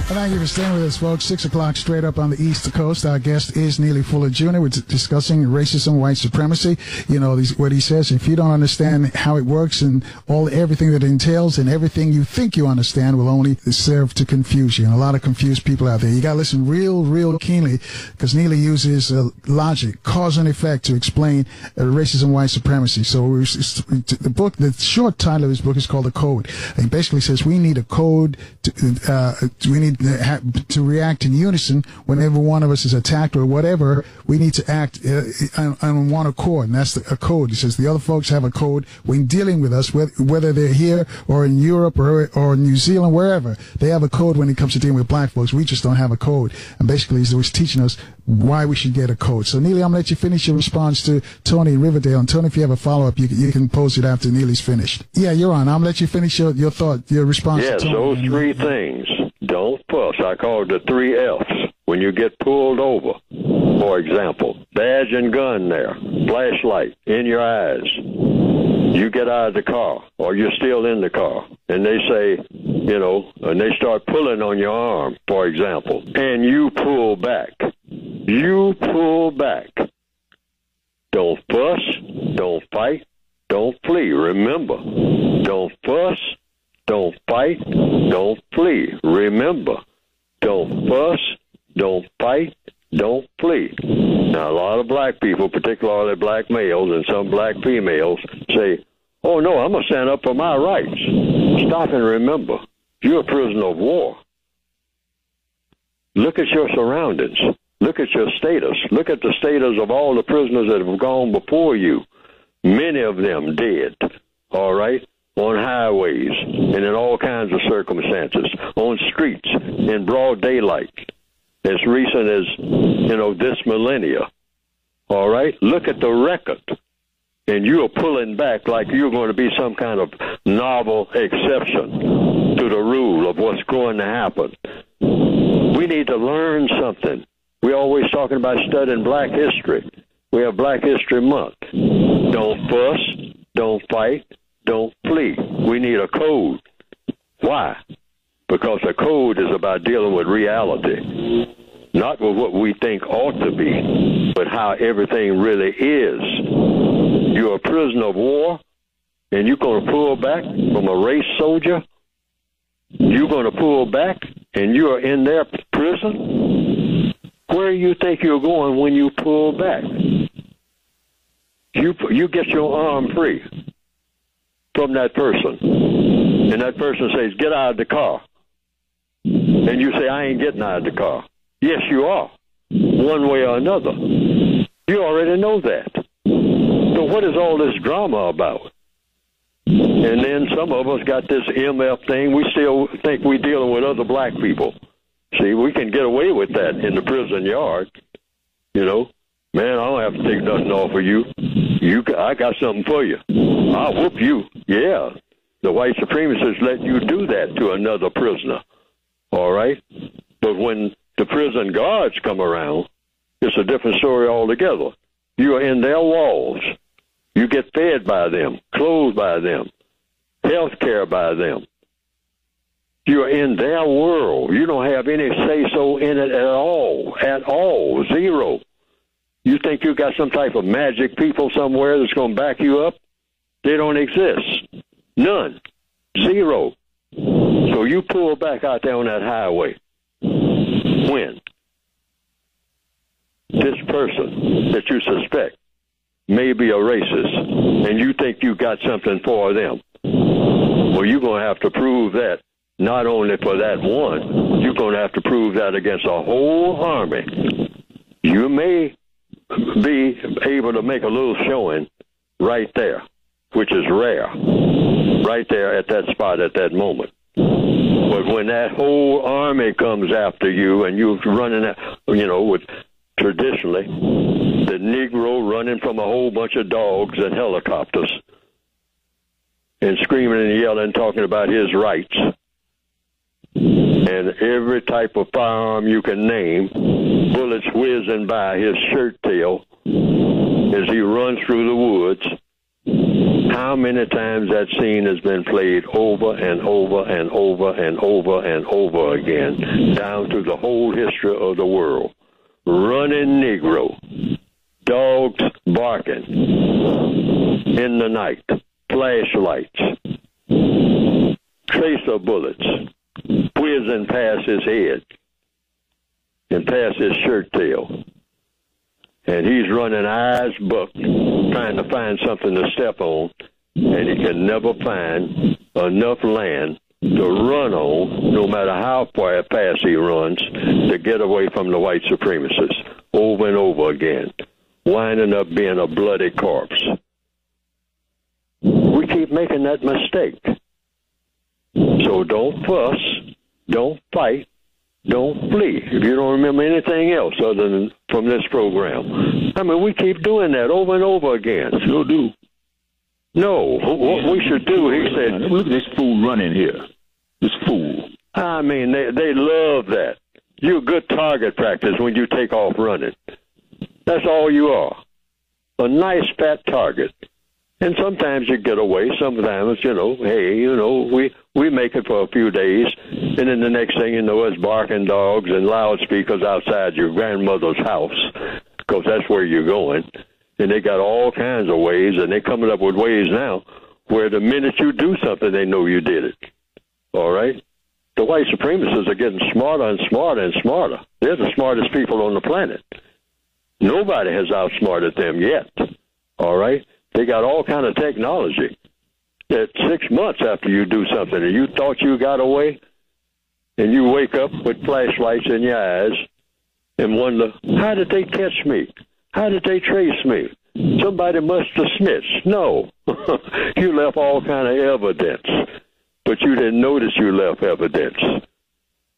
Thank you for staying with us, folks. 6 o'clock straight up on the East Coast. Our guest is Neely Fuller Jr. We're discussing racism, white supremacy. You know, what he says, if you don't understand how it works and everything that it entails, and everything you think you understand will only serve to confuse you. And a lot of confused people out there. You got to listen real keenly because Neely uses logic, cause and effect to explain racism, white supremacy. So the short title of his book is called The Code. And he basically says we need a code to react in unison whenever one of us is attacked or whatever. We need to act on one accord, and that's a code. He says the other folks have a code when dealing with us, whether they're here or in Europe or New Zealand, wherever. They have a code when it comes to dealing with black folks. We just don't have a code. And basically, he was teaching us why we should get a code. So, Neely, I'm going to let you finish your response to Tony in Riverdale. And, Tony, if you have a follow-up, you can pose it after Neely's finished. Yeah, you're on. I'm going to let you finish your thought, your response to Tony. Yes, those three things. Don't fuss. I call it the 3 Fs. When you get pulled over, for example, badge and gun there, flashlight in your eyes, you get out of the car, or you're still in the car, and they say, and they start pulling on your arm, for example, and you pull back. You pull back. Don't fuss, don't fight, don't flee. Remember, don't fuss, don't fight, don't flee. Remember, don't fuss, don't fight, don't flee. Now, a lot of black people, particularly black males and some black females, say, oh, no, I'm going to stand up for my rights. Stop and remember, you're a prisoner of war. Look at your surroundings. Look at your status. Look at the status of all the prisoners that have gone before you. Many of them dead, all right, on highways and in all kinds of circumstances, on streets in broad daylight, as recent as, this millennia, all right? Look at the record, and you are pulling back like you're going to be some kind of novel exception to the rule of what's going to happen. We need to learn something. We're always talking about studying black history. We have Black History Month. Don't fuss, don't fight, don't flee. We need a code. Why? Because a code is about dealing with reality, not with what we think ought to be, but how everything really is. You're a prisoner of war, and you're going to pull back from a race soldier. You're going to pull back, and you are in their prison. Where do you think you're going when you pull back? You get your arm free from that person, and that person says, get out of the car. And you say, I ain't getting out of the car. Yes, you are, one way or another. You already know that. So what is all this drama about? And then some of us got this MF thing. We still think we're dealing with other black people. See, we can get away with that in the prison yard. Man, I don't have to take nothing off of you. I got something for you. I'll whoop you. Yeah, the white supremacists let you do that to another prisoner. All right? But when the prison guards come around, it's a different story altogether. You are in their walls. You get fed by them, clothed by them, health care by them. You are in their world. You don't have any say-so in it at all, zero. You think you got some type of magic people somewhere that's going to back you up? They don't exist. None. Zero. So you pull back out there on that highway. When this person that you suspect may be a racist, and you think you got something for them, well, you're going to have to prove that not only for that one, you're going to have to prove that against a whole army. You may be able to make a little showing right there, which is rare, right there at that spot at that moment. But when that whole army comes after you and you're running, with traditionally the Negro running from a whole bunch of dogs and helicopters and screaming and yelling, talking about his rights, and every type of firearm you can name, bullets whizzing by his shirt tail as he runs through the woods. How many times that scene has been played over and over and over and over and over again, down through the whole history of the world. Running Negro, dogs barking in the night, flashlights, tracer bullets whizzing past his head and past his shirt tail. And he's running eyes buck, trying to find something to step on, and he can never find enough land to run on, no matter how far fast he runs, to get away from the white supremacists over and over again, winding up being a bloody corpse. We keep making that mistake. So don't fuss, don't fight, don't flee. If you don't remember anything else other than from this program. I mean, we keep doing that over and over again. Sure do. No, what we should do, he said... Look at this fool running here. This fool. I mean, they love that. You're good target practice when you take off running. That's all you are. A nice fat target. And sometimes you get away. Sometimes, we make it for a few days. And then the next thing you know, it's barking dogs and loudspeakers outside your grandmother's house, because that's where you're going. And they got all kinds of ways, and they're coming up with ways now where the minute you do something, they know you did it. All right? The white supremacists are getting smarter and smarter and smarter. They're the smartest people on the planet. Nobody has outsmarted them yet. All right? They got all kind of technology that 6 months after you do something and you thought you got away, and you wake up with flashlights in your eyes and wonder, how did they catch me? How did they trace me? Somebody must have snitched. No. You left all kind of evidence, but you didn't notice you left evidence,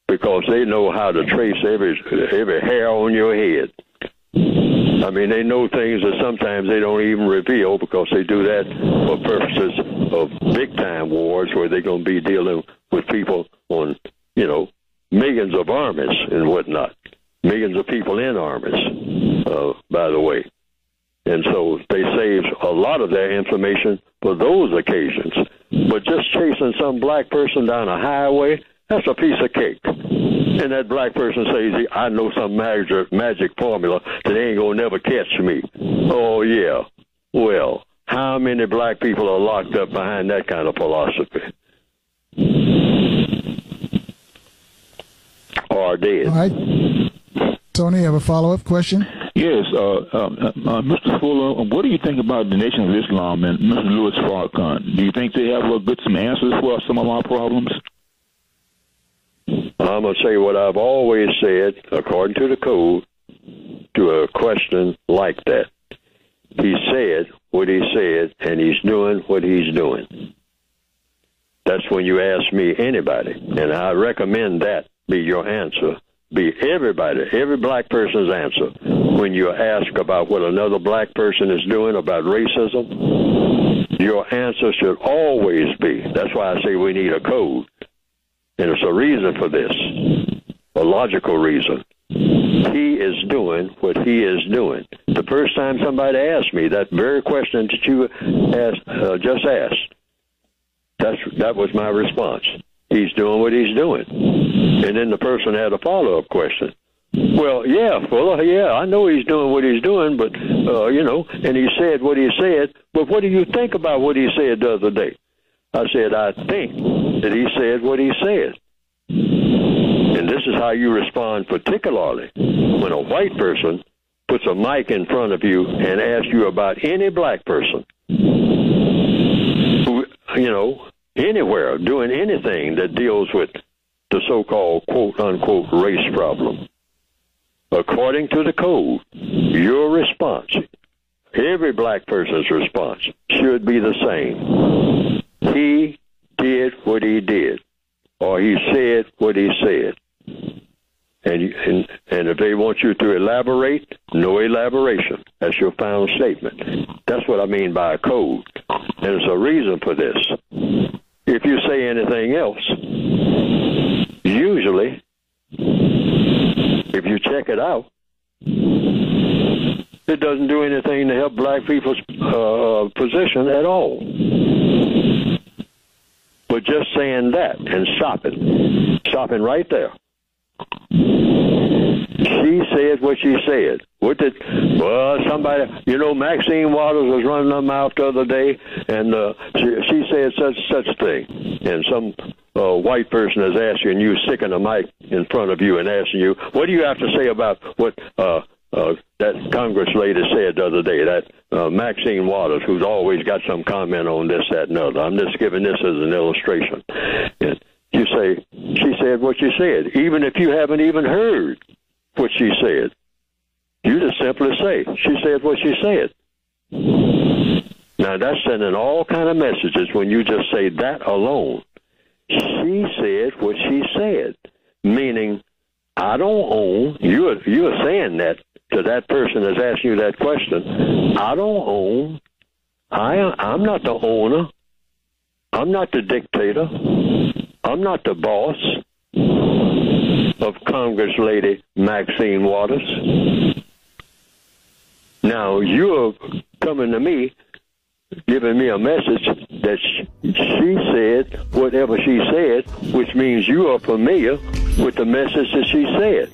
because they know how to trace every hair on your head. I mean, they know things that sometimes they don't even reveal, because they do that for purposes of big-time wars where they're going to be dealing with people on, millions of armies and whatnot, millions of people in armies, by the way. And so they save a lot of their information for those occasions. But just chasing some black person down a highway, that's a piece of cake. And that black person says, I know some magic formula that ain't going to never catch me. Oh, yeah. Well, how many black people are locked up behind that kind of philosophy? Or dead? All right. Tony, you have a follow-up question? Yes. Mr. Fuller, what do you think about the Nation of Islam and Mr. Louis Farrakhan? Do you think they have some answers for some of our problems? I'm going to say what I've always said, according to the code, to a question like that. He said what he said, and he's doing what he's doing. That's when you ask me anybody, and I recommend that be your answer, be everybody, every black person's answer. When you ask about what another black person is doing about racism, your answer should always be, that's why I say we need a code. And it's a reason for this, a logical reason. He is doing what he is doing. The first time somebody asked me that very question that you just asked, that was my response. He's doing what he's doing. And then the person had a follow-up question. Well, yeah, Fuller, yeah, I know he's doing what he's doing, but, and he said what he said, but what do you think about what he said the other day? I said, I think that he said what he said. And this is how you respond, particularly when a white person puts a mic in front of you and asks you about any black person who, anywhere doing anything that deals with the so-called quote-unquote race problem. According to the code, your response every black person's response should be the same. He did what he did, or he said what he said. And if they want you to elaborate, no elaboration. That's your final statement. That's what I mean by a code. And there's a reason for this. If you say anything else, usually, if you check it out, it doesn't do anything to help black people's position at all. But just saying that and stopping right there. She said what she said. Somebody, Maxine Waters was running her mouth the other day, and she said such thing. And some white person is asking you, sticking a mic in front of you and asking you, what do you have to say about what that Congress lady said the other day, that Maxine Waters, who's always got some comment on this, that, and other. I'm just giving this as an illustration. And you say, she said what she said, even if you haven't even heard what she said. You just simply say, she said what she said. Now, that's sending all kind of messages when you just say that alone. She said what she said, meaning I don't own, you're saying that to that person that's asking you that question. I don't own, I'm not the owner. I'm not the dictator. I'm not the boss of Congress Lady Maxine Waters. Now, you're coming to me, giving me a message that she said whatever she said, which means you are familiar with the message that she said.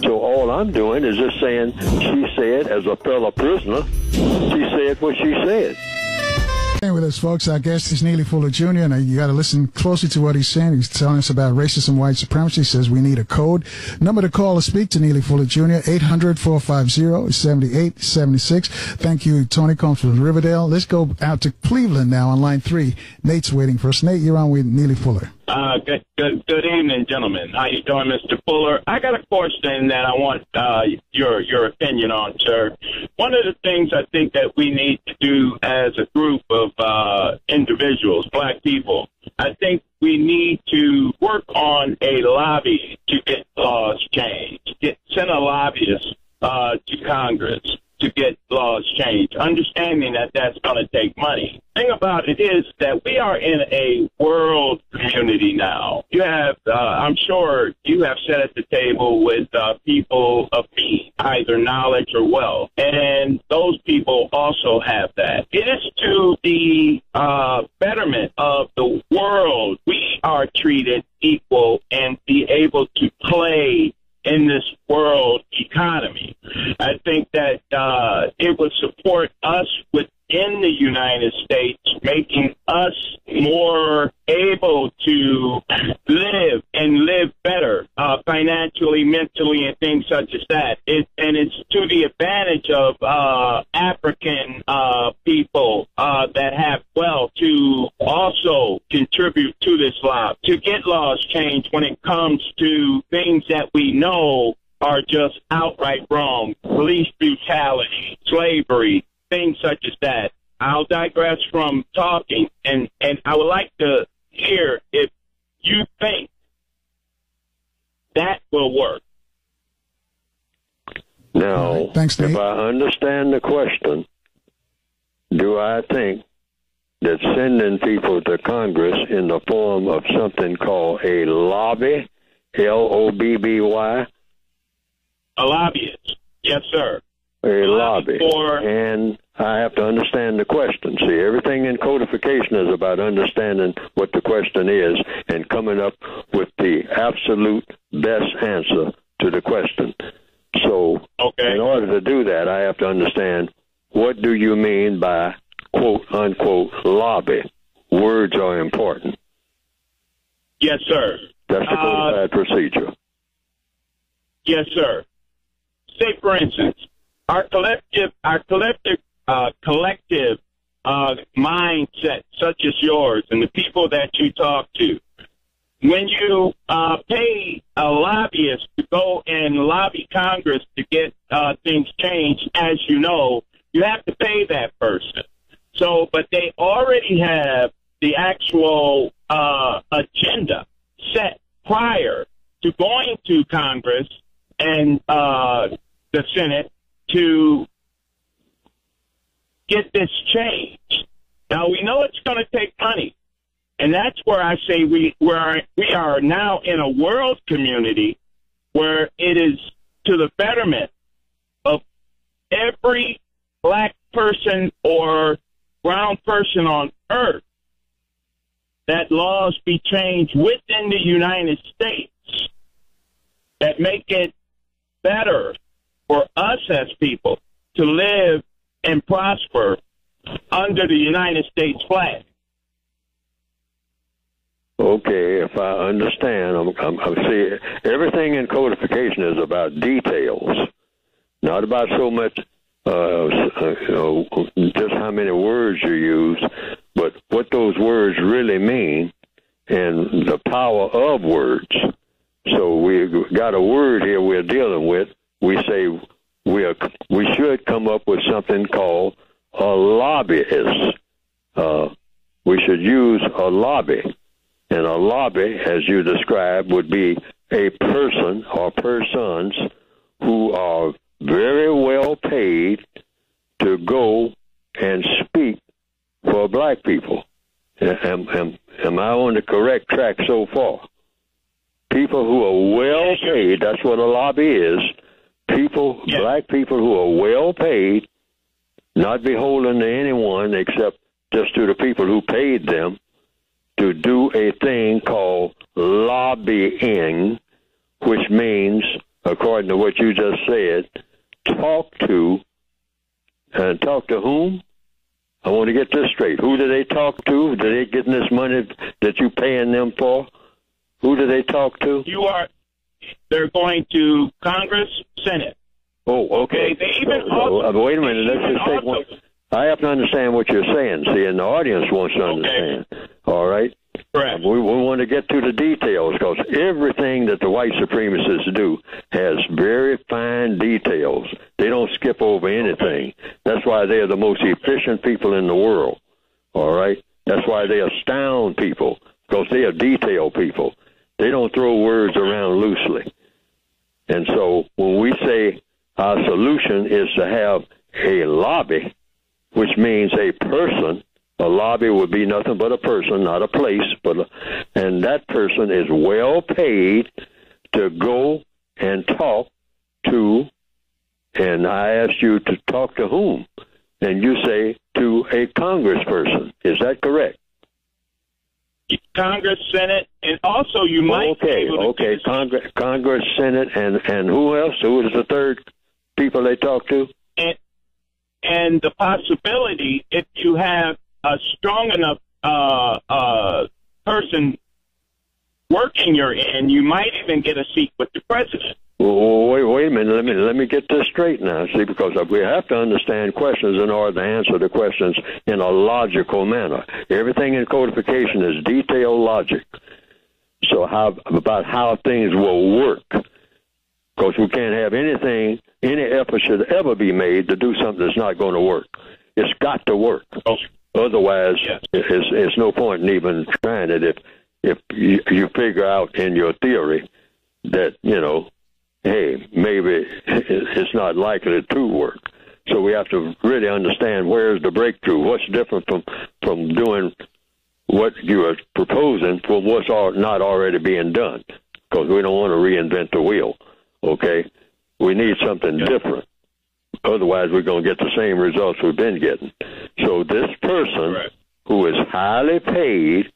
So all I'm doing is just saying she said, as a fellow prisoner, she said what she said. With us, folks, our guest is Neely Fuller Jr., and you got to listen closely to what he's saying. He's telling us about racism, white supremacy. He says we need a code. Number to call to speak to Neely Fuller Jr., 800-450-7876. Thank you, Tony Combs from Riverdale. Let's go out to Cleveland now on line 3. Nate's waiting for us. Nate, you're on with Neely Fuller. Good evening, gentlemen. How you doing, Mr. Fuller? I got a question that I want your opinion on, sir. One of the things I think that we need to do as a group of individuals, black people, I think we need to work on a lobby to get laws changed. Send a lobbyist to Congress to get laws changed, understanding that that's going to take money. The thing about it is that we are in a world community now. You have, I'm sure you have sat at the table with people of means, either knowledge or wealth, and those people also have that. It is to the betterment of the world. We are treated equal and be able to play in this world economy. I think that it would support us within the United States, making us more able to live and live better financially, mentally, and things such as that. And it's to the advantage of African people that have wealth to also contribute to this law, to get laws changed when it comes to things that we know are just outright wrong. Police brutality, slavery, things such as that. I'll digress from talking, and I would like to hear if you think that will work. Now, thanks, Nate. If I understand the question, do I think that sending people to Congress in the form of something called a lobby, L-O-B-B-Y? A lobbyist, yes, sir. A lobby. And I have to understand the question. See, everything in codification is about understanding what the question is and coming up with the absolute best answer to the question. So, in order to do that, I have to understand, what do you mean by quote unquote lobby? Words are important. Yes, sir. That's the codified procedure. Yes, sir. Say, for instance, our collective mindset, such as yours and the people that you talk to, when you pay a lobbyist to go and lobby Congress to get things changed, as you know, You have to pay that person. So, but they already have the actual agenda set prior to going to Congress and the Senate to get this changed. Now, we know it's going to take money. And that's where I say we are now in a world community where it is to the betterment of every black person or brown person on earth that laws be changed within the United States that make it better for us as people to live and prosper under the United States flag. Okay, if I understand, I'm see, everything in codification is about details, not about so much, just how many words you use, but what those words really mean and the power of words. So we got a word here we're dealing with. We say we should come up with something called a lobbyist. We should use a lobby. And a lobby, as you described, would be a person or persons who are very well paid to go and speak for black people. Am I on the correct track so far? People who are well paid, that's what a lobby is. People, black people who are well paid, not beholden to anyone except just to the people who paid them, to do a thing called lobbying, which means, according to what you just said, talk to whom? I want to get this straight. Who do they talk to? Do they get this money that you're paying them for? Who do they talk to? They're going to Congress, Senate. Oh, okay. They even also, wait a minute. Let's just take one. I have to understand what you're saying, see, and the audience wants to understand. All right? Correct. We want to get to the details because everything that the white supremacists do has very fine details. They don't skip over anything. That's why they are the most efficient people in the world. All right? That's why they astound people because they are detail people. They don't throw words around loosely. And so when we say our solution is to have a lobby, which means a person. A lobby would be nothing but a person, not a place, and that person is well paid to go and talk to, and I asked you to talk to whom, and you say to a congressperson. Is that correct? Congress, Senate, and also you might be able to Congress, Senate, and who else? Who is the third people they talk to? And the possibility, if you have a strong enough person working your end, you might even get a seat with the president. Wait a minute. Let me get this straight now. See, because we have to understand questions in order to answer the questions in a logical manner. Everything in codification is detailed logic. So about how things will work. Because we can't have any effort should ever be made to do something that's not going to work. It's got to work. Otherwise, it's no point in even trying it if you figure out in your theory that, hey, maybe it's not likely to work. So we have to really understand where's the breakthrough. What's different from doing what you are proposing from what's not already being done. Because we don't want to reinvent the wheel. Okay, we need something different. Otherwise, we're going to get the same results we've been getting. So this person who is highly paid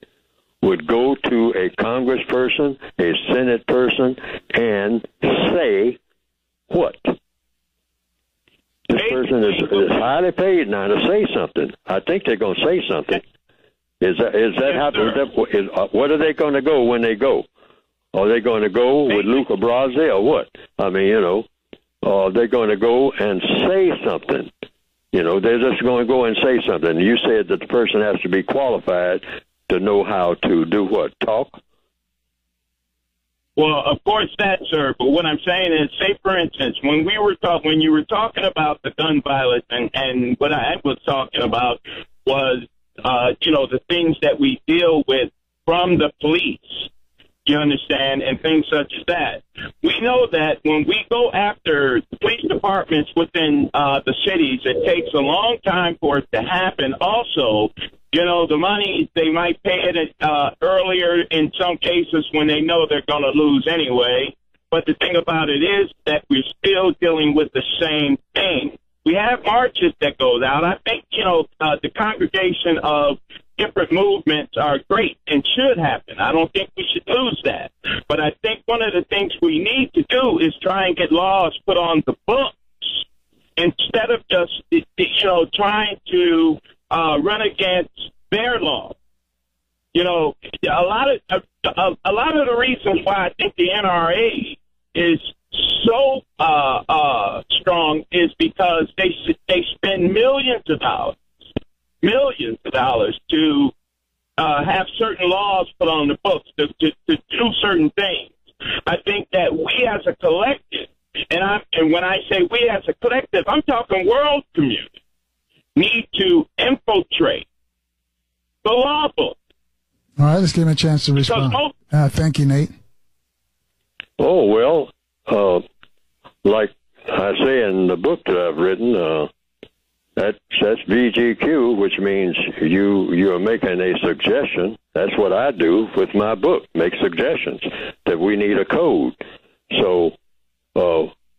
would go to a congressperson, a Senate person, and say what? This person is highly paid now to say something. I think they're going to say something. Is that how? What are they going to go when they go? Are they going to go with Luca Brasi or what? I mean, they're going to go and say something. They're just going to go and say something. You said that the person has to be qualified to know how to do what? Talk? Well, of course that, sir. But what I'm saying is, say for instance, when you were talking about the gun violence, and what I was talking about was, the things that we deal with from the police. You understand, and things such as that. We know that when we go after police departments within the cities, it takes a long time for it to happen. Also, the money, they might pay it earlier in some cases when they know they're going to lose anyway. But the thing about it is that we're still dealing with the same thing. We have marches that goes out. I think, the congregation of different movements are great and should happen. I don't think we should lose that. But I think one of the things we need to do is try and get laws put on the books instead of just, trying to run against their law. A lot of the reasons why I think the NRA is so strong is because they spend millions of dollars to have certain laws put on the books to do certain things. I think that we as a collective, and when I say we as a collective, I'm talking world community, need to infiltrate the law book. All right, let's give him a chance to respond. Thank you, Nate. Oh, well, like I say in the book that I've written, that's VGQ, which means you are making a suggestion. That's what I do with my book, make suggestions that we need a code. So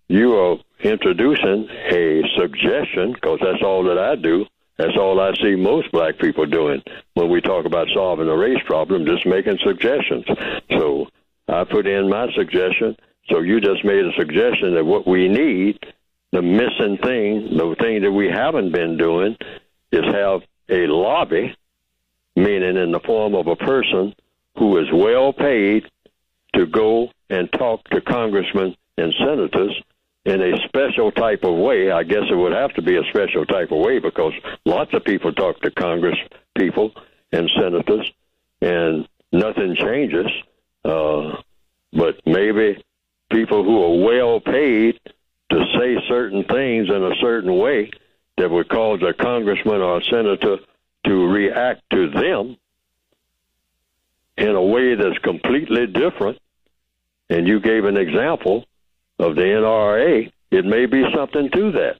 you are introducing a suggestion, because that's all that I do. That's all I see most black people doing when we talk about solving a race problem, just making suggestions. So I put in my suggestion. So you just made a suggestion that what we need, the missing thing, the thing that we haven't been doing, is have a lobby, meaning in the form of a person who is well paid to go and talk to congressmen and senators in a special type of way. I guess it would have to be a special type of way, because lots of people talk to Congress people and senators, and nothing changes. But maybe people who are well paid to say certain things in a certain way that would cause a congressman or a senator to react to them in a way that's completely different. And you gave an example of the NRA. It may be something to that.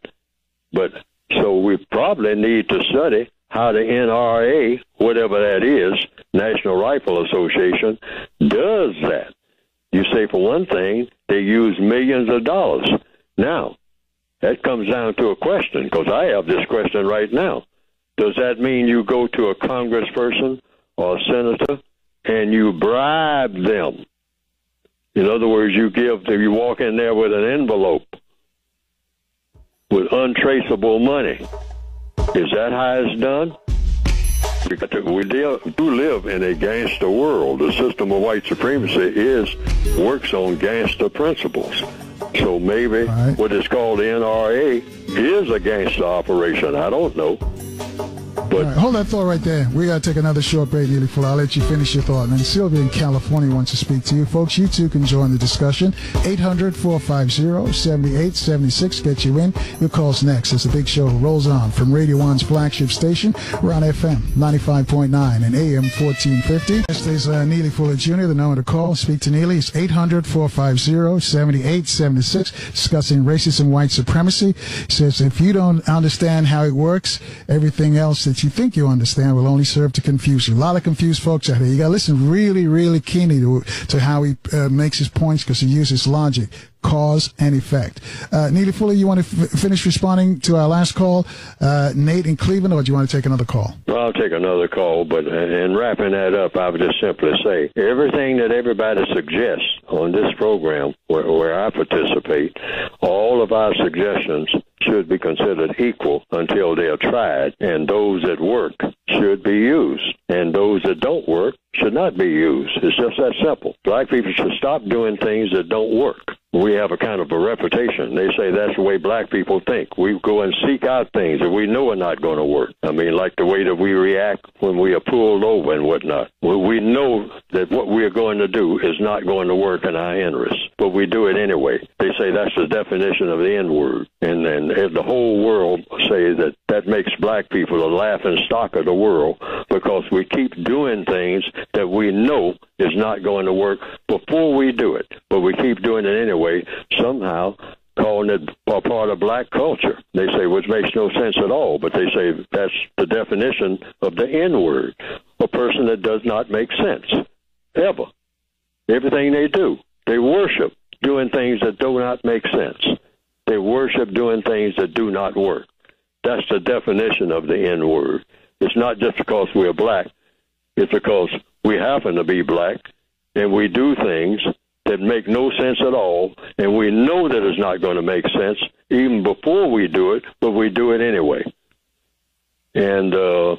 But so we probably need to study how the NRA, whatever that is, National Rifle Association, does that. You say, for one thing, they use millions of dollars. Now, that comes down to a question, because I have this question right now. Does that mean you go to a congressperson or a senator and you bribe them? In other words, you walk in there with an envelope with untraceable money. Is that how it's done? We do live in a gangster world. The system of white supremacy works on gangster principles. So maybe what is called the NRA is a gangster operation. I don't know. But hold that thought right there. We got to take another short break, Neely Fuller. I'll let you finish your thought. And Sylvia in California wants to speak to you. Folks, you too can join the discussion. 800-450-7876. Get you in. Your call's next as the big show rolls on from Radio 1's flagship station. We're on FM 95.9 and AM 1450. This is Neely Fuller Jr., the number to call. Speak to Neely. It's 800-450-7876. Discussing racism and white supremacy. He says if you don't understand how it works, everything else that you think you understand will only serve to confuse you. A lot of confused folks out here. You got to listen really, really keenly to how he makes his points, because he uses logic, cause and effect. Neely Fuller, you want to finish responding to our last call? Nate in Cleveland, or do you want to take another call? Well, I'll take another call, but in wrapping that up, I would just simply say everything that everybody suggests on this program where I participate, all of our suggestions should be considered equal until they are tried, and those that work should be used, and those that don't work should not be used. It's just that simple. Black people should stop doing things that don't work. we have a kind of a reputation. They say that's the way black people think. We go and seek out things that we know are not going to work. I mean, like the way that we react when we are pulled over and whatnot. We know that what we are going to do is not going to work in our interest, but we do it anyway. They say that's the definition of the N-word. And the whole world say that makes black people a laughing stock of the world because we keep doing things that we know is not going to work before we do it, but we keep doing it anyway, somehow calling it a part of black culture. They say, which makes no sense at all, but they say that's the definition of the N-word, a person that does not make sense, ever. Everything they do, they worship doing things that do not make sense. They worship doing things that do not work. That's the definition of the N-word. It's not just because we're black. It's because we happen to be black, and we do things that make no sense at all, and we know that it's not going to make sense even before we do it, but we do it anyway. And I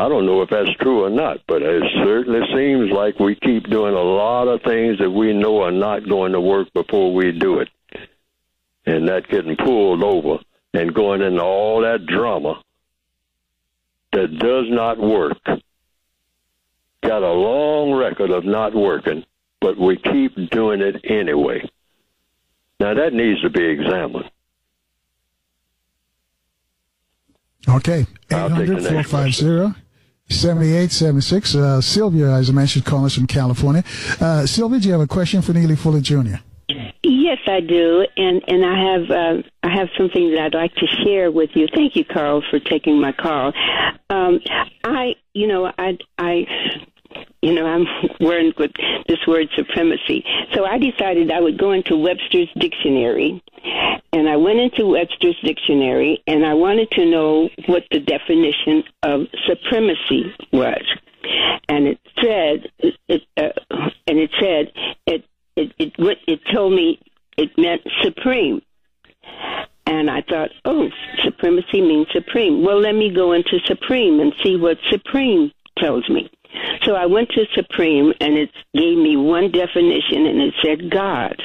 don't know if that's true or not, but it certainly seems like we keep doing a lot of things that we know are not going to work before we do it. And that getting pulled over and going into all that drama that does not work. Got a long record of not working, but we keep doing it anyway. Now, that needs to be examined. Okay, 800-450-7876. Sylvia, as I mentioned, calling us from California. Sylvia, do you have a question for Neely Fuller Jr.? Yes, I do, and I have something that I'd like to share with you. Thank you, Carl, for taking my call. I'm worried with this word supremacy. So I decided I would go into Webster's dictionary, and I went into Webster's dictionary, and I wanted to know what the definition of supremacy was. And it told me it meant supreme. And I thought, oh, supremacy means supreme. Well, let me go into supreme and see what supreme tells me. So I went to supreme, and it gave me one definition, and it said God.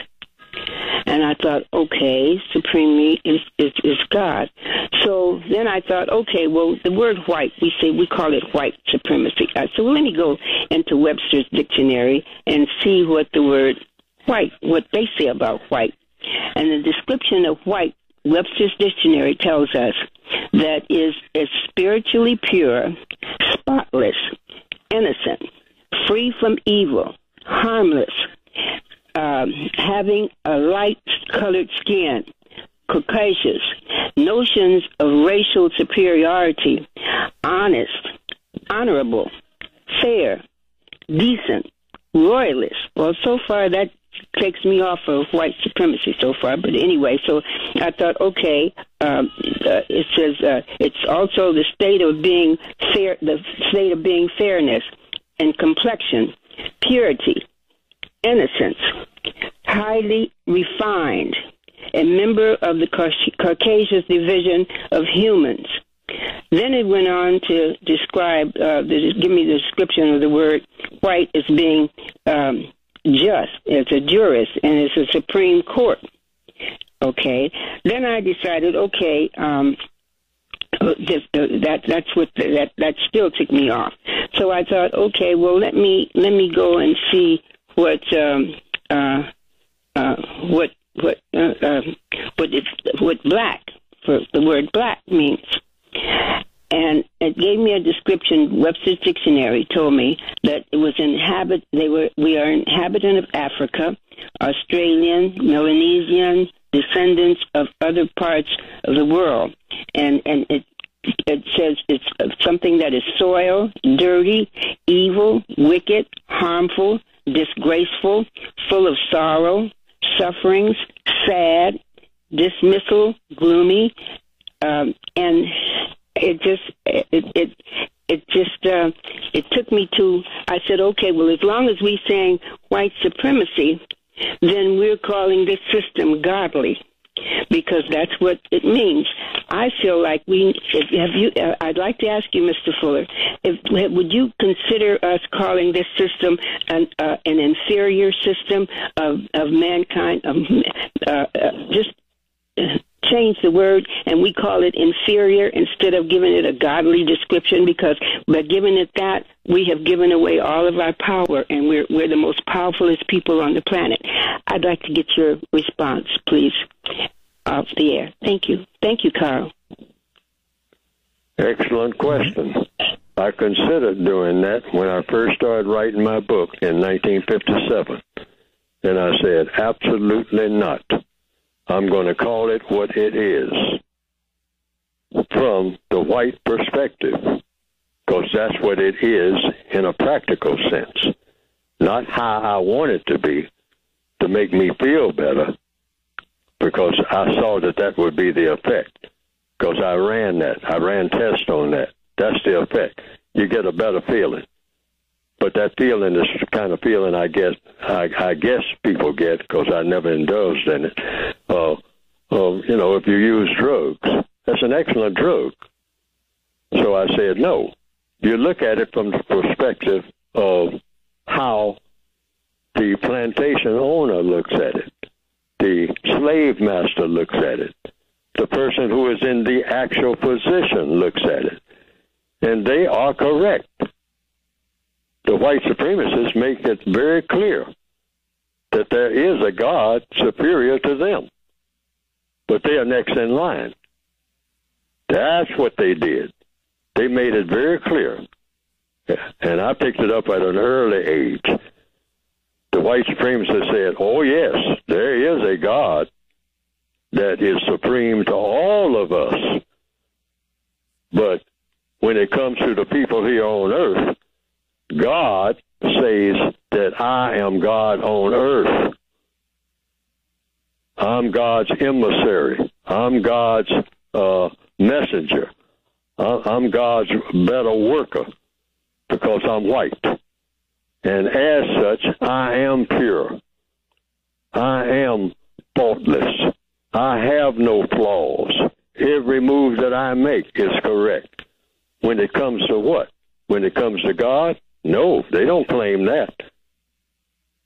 And I thought, okay, supreme is God. So then I thought, okay, well, the word white, we call it white supremacy. So let me go into Webster's dictionary and see what the word white, what they say about white. And the description of white, Webster's dictionary tells us that is spiritually pure, spotless, innocent, free from evil, harmless, having a light-colored skin, Caucasus, notions of racial superiority, honest, honorable, fair, decent, royalist. Well, so far that takes me off of white supremacy so far, but anyway, so I thought, okay, it says it's also the state of being fair, the state of being fairness and complexion, purity, innocence, highly refined, a member of the Caucasus division of humans. Then it went on to describe, give me the description of the word white as being just. It's a jurist, and it's a Supreme Court. Okay. Then I decided, okay, that still took me off. So I thought, okay, well, let me go and see what black, for the word black means. And it gave me a description. Webster's dictionary told me that it was we are inhabitant of Africa, Australian, Melanesian, descendants of other parts of the world. And it says it's something that is soiled, dirty, evil, wicked, harmful, disgraceful, full of sorrow, sufferings, sad, dismissal, gloomy, and it took me to, I said, okay, well, as long as we're saying white supremacy, then we're calling this system godly. because that's what it means. I feel like I'd like to ask you, Mr. Fuller, would you consider us calling this system an inferior system of mankind? Just change the word and we call it inferior instead of giving it a godly description, because by giving it that, we have given away all of our power, and we're the most powerfulest people on the planet. I'd like to get your response, please, off the air. Thank you. Thank you, Carl. Excellent question. I considered doing that when I first started writing my book in 1957. And I said, absolutely not. I'm going to call it what it is from the white perspective, because that's what it is in a practical sense, not how I want it to be to make me feel better, because I saw that would be the effect, because I ran tests on that. That's the effect. You get a better feeling. But that feeling is the kind of feeling I guess people get, because I never indulged in it. If you use drugs, that's an excellent drug. So I said, no. You look at it from the perspective of how the plantation owner looks at it, the slave master looks at it, the person who is in the actual position looks at it. And they are correct. The white supremacists make it very clear that there is a God superior to them, but they are next in line. That's what they did. They made it very clear, and I picked it up at an early age. The white supremacists said, oh, yes, there is a God that is supreme to all of us, but when it comes to the people here on earth, God says that I am God on earth. I'm God's emissary. I'm God's messenger. I'm God's better worker because I'm white. And as such, I am pure. I am faultless. I have no flaws. Every move that I make is correct. When it comes to what? When it comes to God? No, they don't claim that.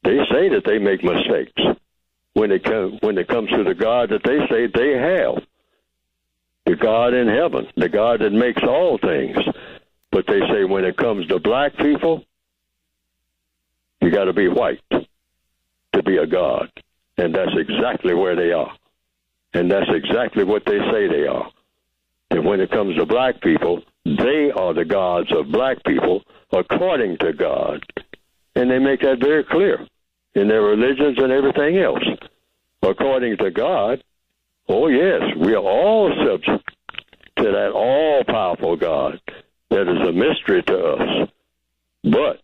They say that they make mistakes. When it comes to the God that they say they have, the God in heaven, the God that makes all things. But they say when it comes to black people, you got to be white to be a God. And that's exactly where they are. And that's exactly what they say they are. And when it comes to black people, they are the gods of black people according to God. And they make that very clear in their religions and everything else. According to God, oh yes, we are all subject to that all-powerful God that is a mystery to us. But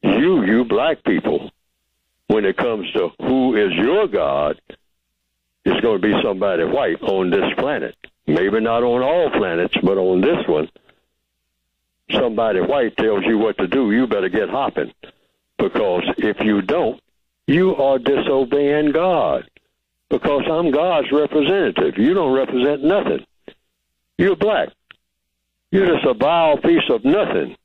you black people, when it comes to who is your God, it's going to be somebody white on this planet. Maybe not on all planets, but on this one. Somebody white tells you what to do, you better get hopping. Because if you don't, you are disobeying God. Because I'm God's representative. You don't represent nothing. You're black. You're just a vile piece of nothing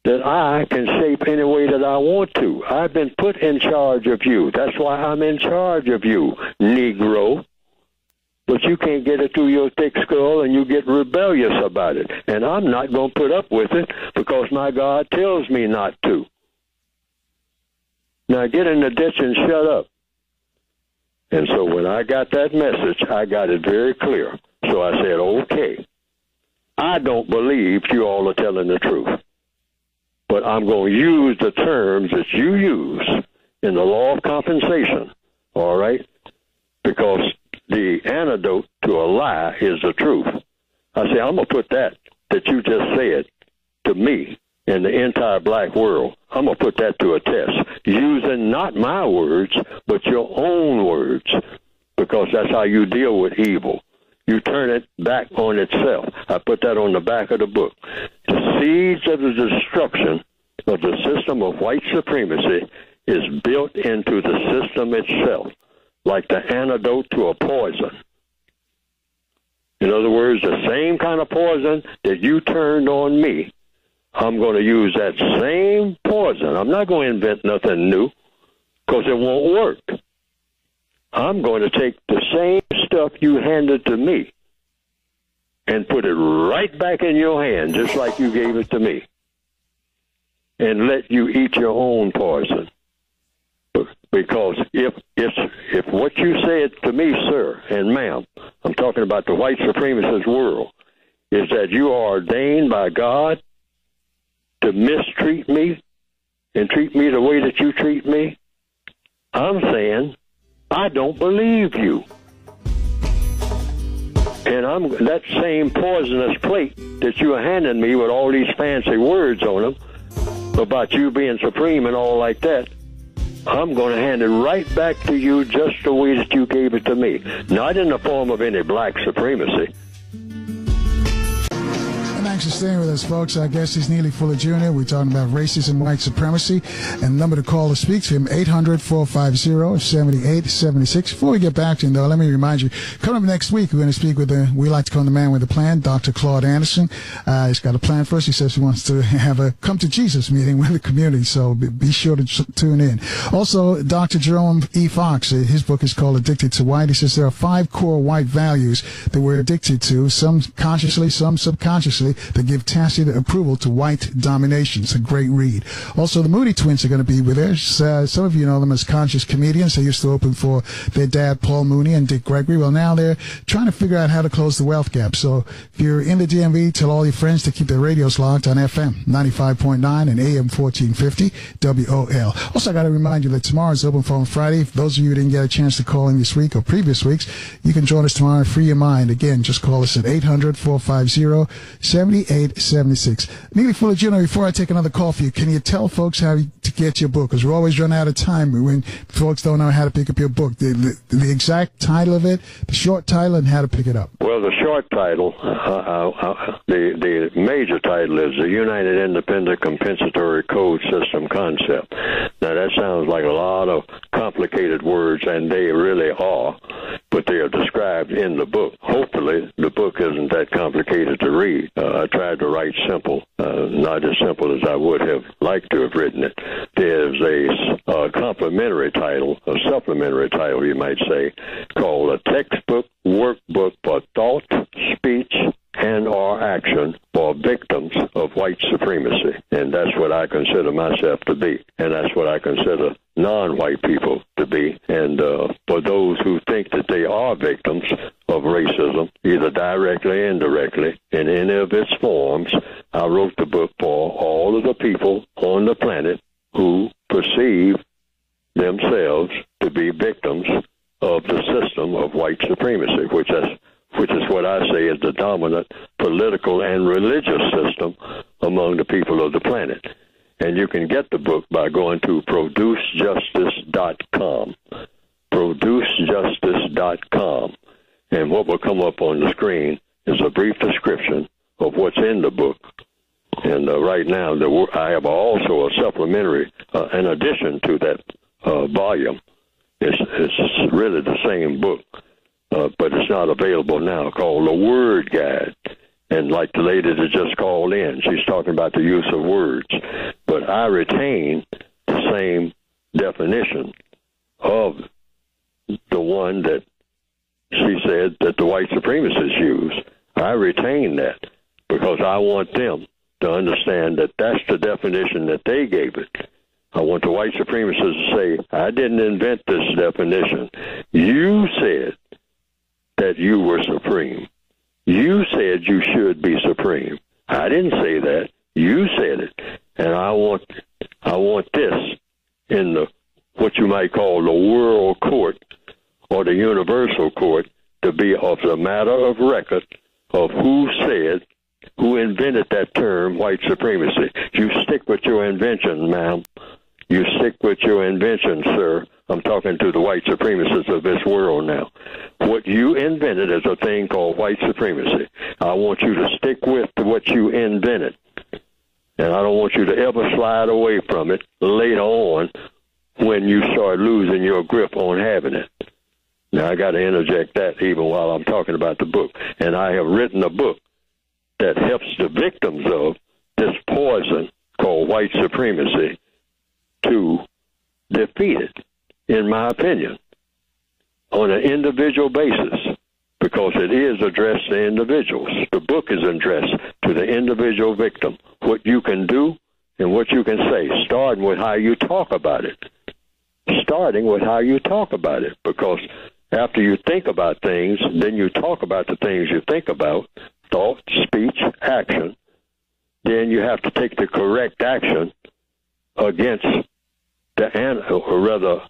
that I can shape any way that I want to. I've been put in charge of you. That's why I'm in charge of you, Negro. But you can't get it through your thick skull, and you get rebellious about it. And I'm not going to put up with it because my God tells me not to. Now get in the ditch and shut up. And so when I got that message, I got it very clear. So I said, okay, I don't believe you all are telling the truth. But I'm going to use the terms that you use in the law of compensation, all right? Because the antidote to a lie is the truth. I say, I'm going to put that you just said to me and the entire black world, I'm going to put that to a test, using not my words, but your own words, because that's how you deal with evil. You turn it back on itself. I put that on the back of the book. The seeds of the destruction of the system of white supremacy is built into the system itself. like the antidote to a poison. In other words, the same kind of poison that you turned on me, I'm going to use that same poison. I'm not going to invent nothing new because it won't work. I'm going to take the same stuff you handed to me and put it right back in your hand, just like you gave it to me, and let you eat your own poison. Because if what you said to me, sir and ma'am, I'm talking about the white supremacist world, is that you are ordained by God to mistreat me and treat me the way that you treat me, I'm saying I don't believe you. And that same poisonous plate that you are handing me with all these fancy words on them about you being supreme and all like that, I'm going to hand it right back to you just the way that you gave it to me. Not in the form of any black supremacy. Thanks for staying with us, folks. Our guest is Neely Fuller Jr. We're talking about racism, white supremacy. And the number to call to speak to him, 800-450-7876. Before we get back to him, though, let me remind you, coming up next week, we're going to speak with we like to call him the man with a plan, Dr. Claude Anderson. He's got a plan for us. He says he wants to have a come to Jesus meeting with the community, so be sure to tune in. Also, Dr. Jerome E. Fox, his book is called Addicted to White. He says there are 5 core white values that we're addicted to, some consciously, some subconsciously, that give tacit approval to white domination. It's a great read. Also, the Moody Twins are going to be with us. Some of you know them as conscious comedians. They used to open for their dad, Paul Mooney, and Dick Gregory. Well, now they're trying to figure out how to close the wealth gap. So if you're in the DMV, tell all your friends to keep their radios locked on FM 95.9 and AM 1450 WOL. Also, I got to remind you that tomorrow's Open Phone Friday. For those of you who didn't get a chance to call in this week or previous weeks, you can join us tomorrow and free your mind. Again, just call us at 800-450-7876. Neely Fuller Jr., before I take another call for you, can you tell folks how to get your book? Because we're always running out of time when folks don't know how to pick up your book. The exact title of it, the short title, and how to pick it up. Well, the short title, the major title is The United Independent Compensatory Code System Concept. Now, that sounds like a lot of complicated words, and they really are, but they are described in the book. Hopefully, the book isn't that complicated to read. I tried to write simple, not as simple as I would have liked to have written it. There's a complementary title, a supplementary title, you might say, called A Textbook Workbook for Thought, Speech, and or action for victims of white supremacy. And that's what I consider myself to be. And that's what I consider non-white people to be. And for those who think that they are victims of racism, either directly or indirectly, in any of its forms, I wrote the book for all of the people on the planet who perceive themselves to be victims of the system of white supremacy, which is what I say is the dominant political and religious system among the people of the planet. And you can get the book by going to producejustice.com, producejustice.com. And what will come up on the screen is a brief description of what's in the book. And right now, I have also a supplementary, in addition to that volume. It's really the same book. But it's not available now, called The Word Guide. And like the lady that just called in, she's talking about the use of words. But I retain the same definition of the one that she said that the white supremacists use. I retain that because I want them to understand that that's the definition that they gave it. I want the white supremacists to say, I didn't invent this definition. You said that you were supreme. You said you should be supreme. I didn't say that. You said it. And I want this in the what you might call the world court or the universal court to be of the matter of record of who invented that term, white supremacy. You stick with your invention, ma'am. You stick with your invention, sir. I'm talking to the white supremacists of this world now. What you invented is a thing called white supremacy. I want you to stick with what you invented. And I don't want you to ever slide away from it later on when you start losing your grip on having it. Now, I got to interject that even while I'm talking about the book. And I have written a book that helps the victims of this poison called white supremacy to defeat it, in my opinion, on an individual basis, because it is addressed to individuals. The book is addressed to the individual victim, what you can do and what you can say, starting with how you talk about it. Starting with how you talk about it, because after you think about things, then you talk about the things you think about, thought, speech, action. Then you have to take the correct action against or rather,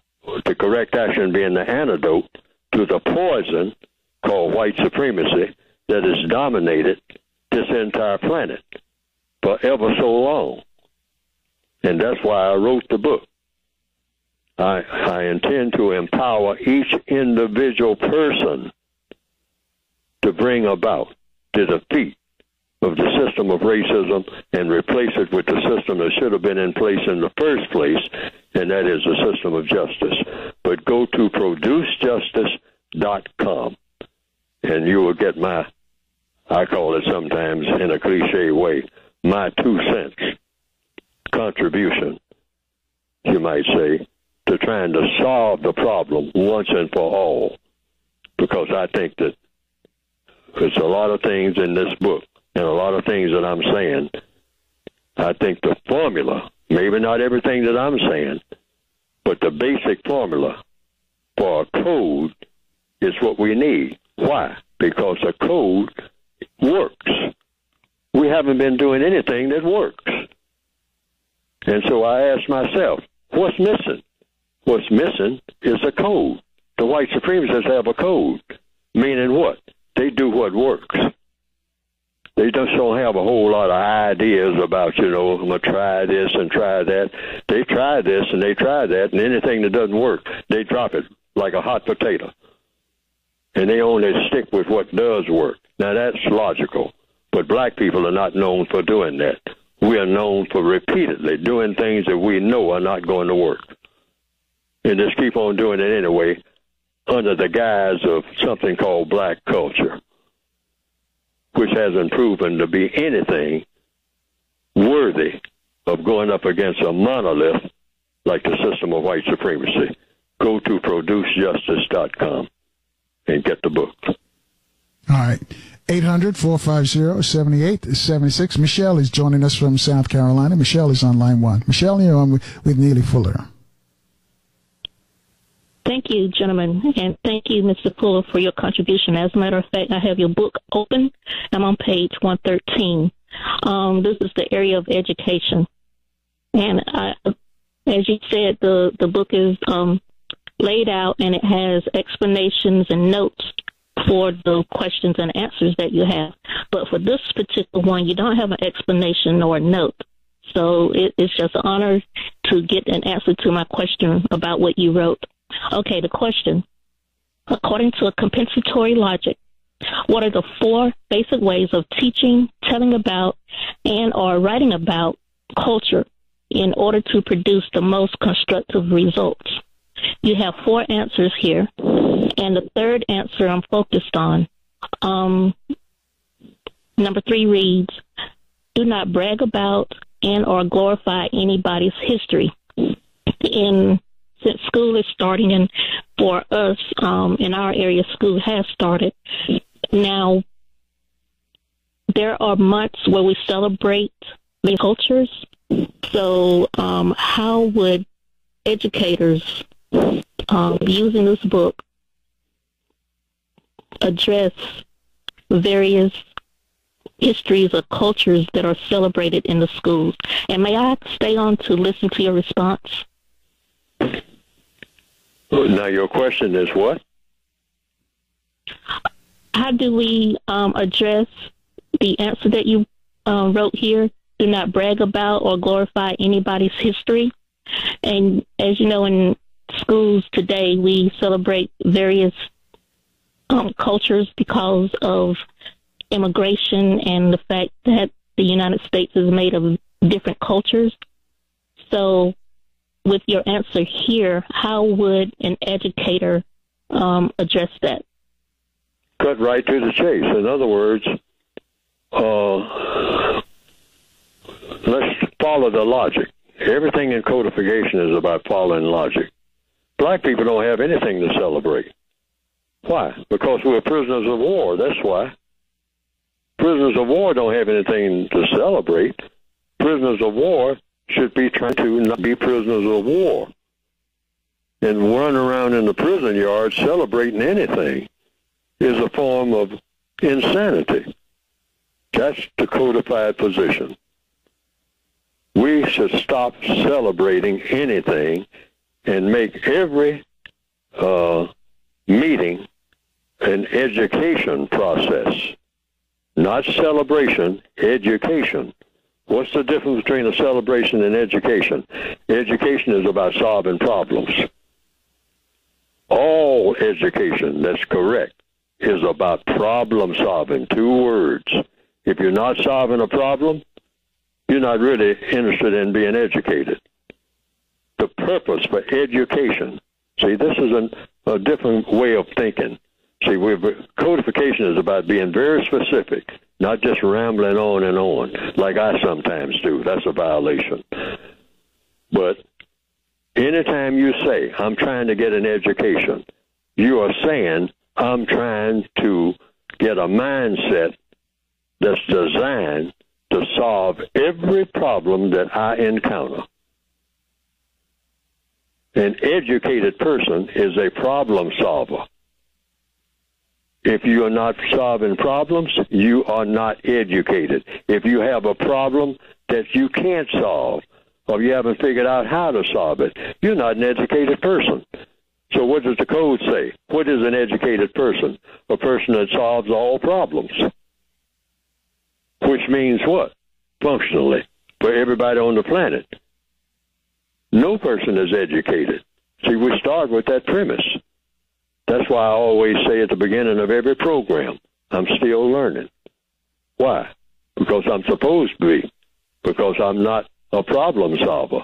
the correct action being the antidote to the poison called white supremacy that has dominated this entire planet for ever so long. And that's why I wrote the book. I intend to empower each individual person to bring about the defeat of the system of racism and replace it with the system that should have been in place in the first place, and that is the system of justice. But go to producejustice.com, and you will get my, I call it sometimes in a cliche way, my 2 cents contribution, you might say, to trying to solve the problem once and for all. Because I think that there's a lot of things in this book and a lot of things that I'm saying. I think the formula, maybe not everything that I'm saying, but the basic formula for a code is what we need. Why? Because a code works. We haven't been doing anything that works. And so I asked myself, what's missing? What's missing is a code. The white supremacists have a code, meaning what? They do what works. They just don't have a whole lot of ideas about, I'm going to try this and try that. They try this and they try that, and anything that doesn't work, they drop it like a hot potato. And they only stick with what does work. Now, that's logical, but black people are not known for doing that. We are known for repeatedly doing things that we know are not going to work. And just keep on doing it anyway under the guise of something called black culture, which hasn't proven to be anything worthy of going up against a monolith like the system of white supremacy. Go to producejustice.com and get the book. All right. 800-450-7876. Michelle is joining us from South Carolina. Michelle is on line 1. Michelle, you're on with Neely Fuller. Thank you, gentlemen, and thank you, Mr. Fuller, for your contribution. As a matter of fact, I have your book open. I'm on page 113. This is the area of education. And as you said, the book is laid out, and it has explanations and notes for the questions and answers that you have. But for this particular one, you don't have an explanation or a note. So it's just an honor to get an answer to my question about what you wrote. Okay, the question. According to a compensatory logic, what are the 4 basic ways of teaching, telling about, and or writing about culture in order to produce the most constructive results? You have 4 answers here, and the third answer I'm focused on. Number 3 reads, do not brag about and or glorify anybody's history. Since school is starting, and for us in our area, school has started. Now, there are months where we celebrate the cultures. So how would educators using this book address various histories or cultures that are celebrated in the schools? And may I stay on to listen to your response? Now, your question is what? How do we address the answer that you wrote here? Do not brag about or glorify anybody's history. And as you know, in schools today, we celebrate various cultures because of immigration and the fact that the United States is made of different cultures. So with your answer here, how would an educator address that? Cut right to the chase. In other words, let's follow the logic. Everything in codification is about following logic. Black people don't have anything to celebrate. Why? Because we're prisoners of war. That's why. Prisoners of war don't have anything to celebrate. Prisoners of war should be trying to not be prisoners of war and run around in the prison yard celebrating anything is a form of insanity. That's the codified position. We should stop celebrating anything and make every meeting an education process. Not celebration, education. What's the difference between a celebration and education? Education is about solving problems. All education, that's correct, is about problem solving. 2 words. If you're not solving a problem, you're not really interested in being educated. The purpose for education, see, this is a different way of thinking. See, codification is about being very specific, not just rambling on and on, like I sometimes do. That's a violation. But anytime you say, I'm trying to get an education, you are saying, I'm trying to get a mindset that's designed to solve every problem that I encounter. An educated person is a problem solver. If you are not solving problems, you are not educated. If you have a problem that you can't solve, or you haven't figured out how to solve it, you're not an educated person. So what does the code say? What is an educated person? A person that solves all problems. Which means what? Functionally, for everybody on the planet. No person is educated. See, we start with that premise. That's why I always say at the beginning of every program, I'm still learning. Why? Because I'm supposed to be. Because I'm not a problem solver.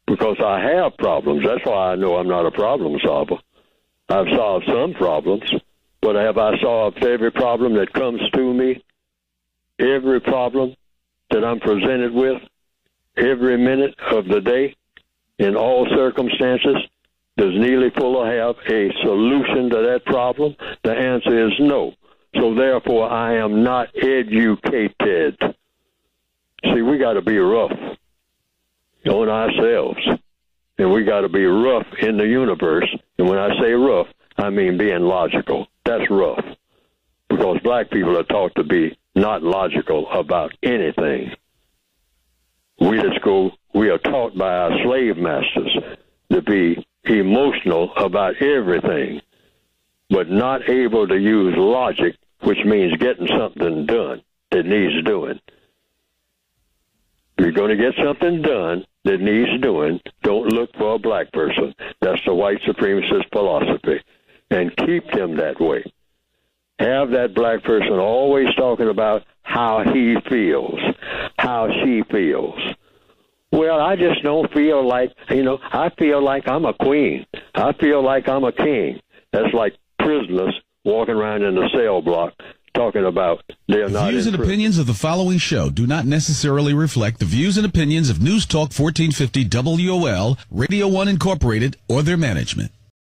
Because I have problems. That's why I know I'm not a problem solver. I've solved some problems, but have I solved every problem that comes to me? Every problem that I'm presented with, every minute of the day, in all circumstances? Does Neely Fuller have a solution to that problem? The answer is no. So therefore, I am not educated. See, we got to be rough on ourselves, and we got to be rough in the universe. And when I say rough, I mean being logical. That's rough, because black people are taught to be not logical about anything. We are taught by our slave masters to be emotional about everything, but not able to use logic, which means getting something done that needs doing. If you're going to get something done that needs doing, don't look for a black person. That's the white supremacist philosophy. And keep them that way. Have that black person always talking about how he feels, how she feels. Well, I just don't feel like, I feel like I'm a queen. I feel like I'm a king. That's like prisoners walking around in the cell block talking about they're not in views and prison. Opinions of the following show do not necessarily reflect the views and opinions of News Talk 1450 WOL, Radio 1 Incorporated, or their management.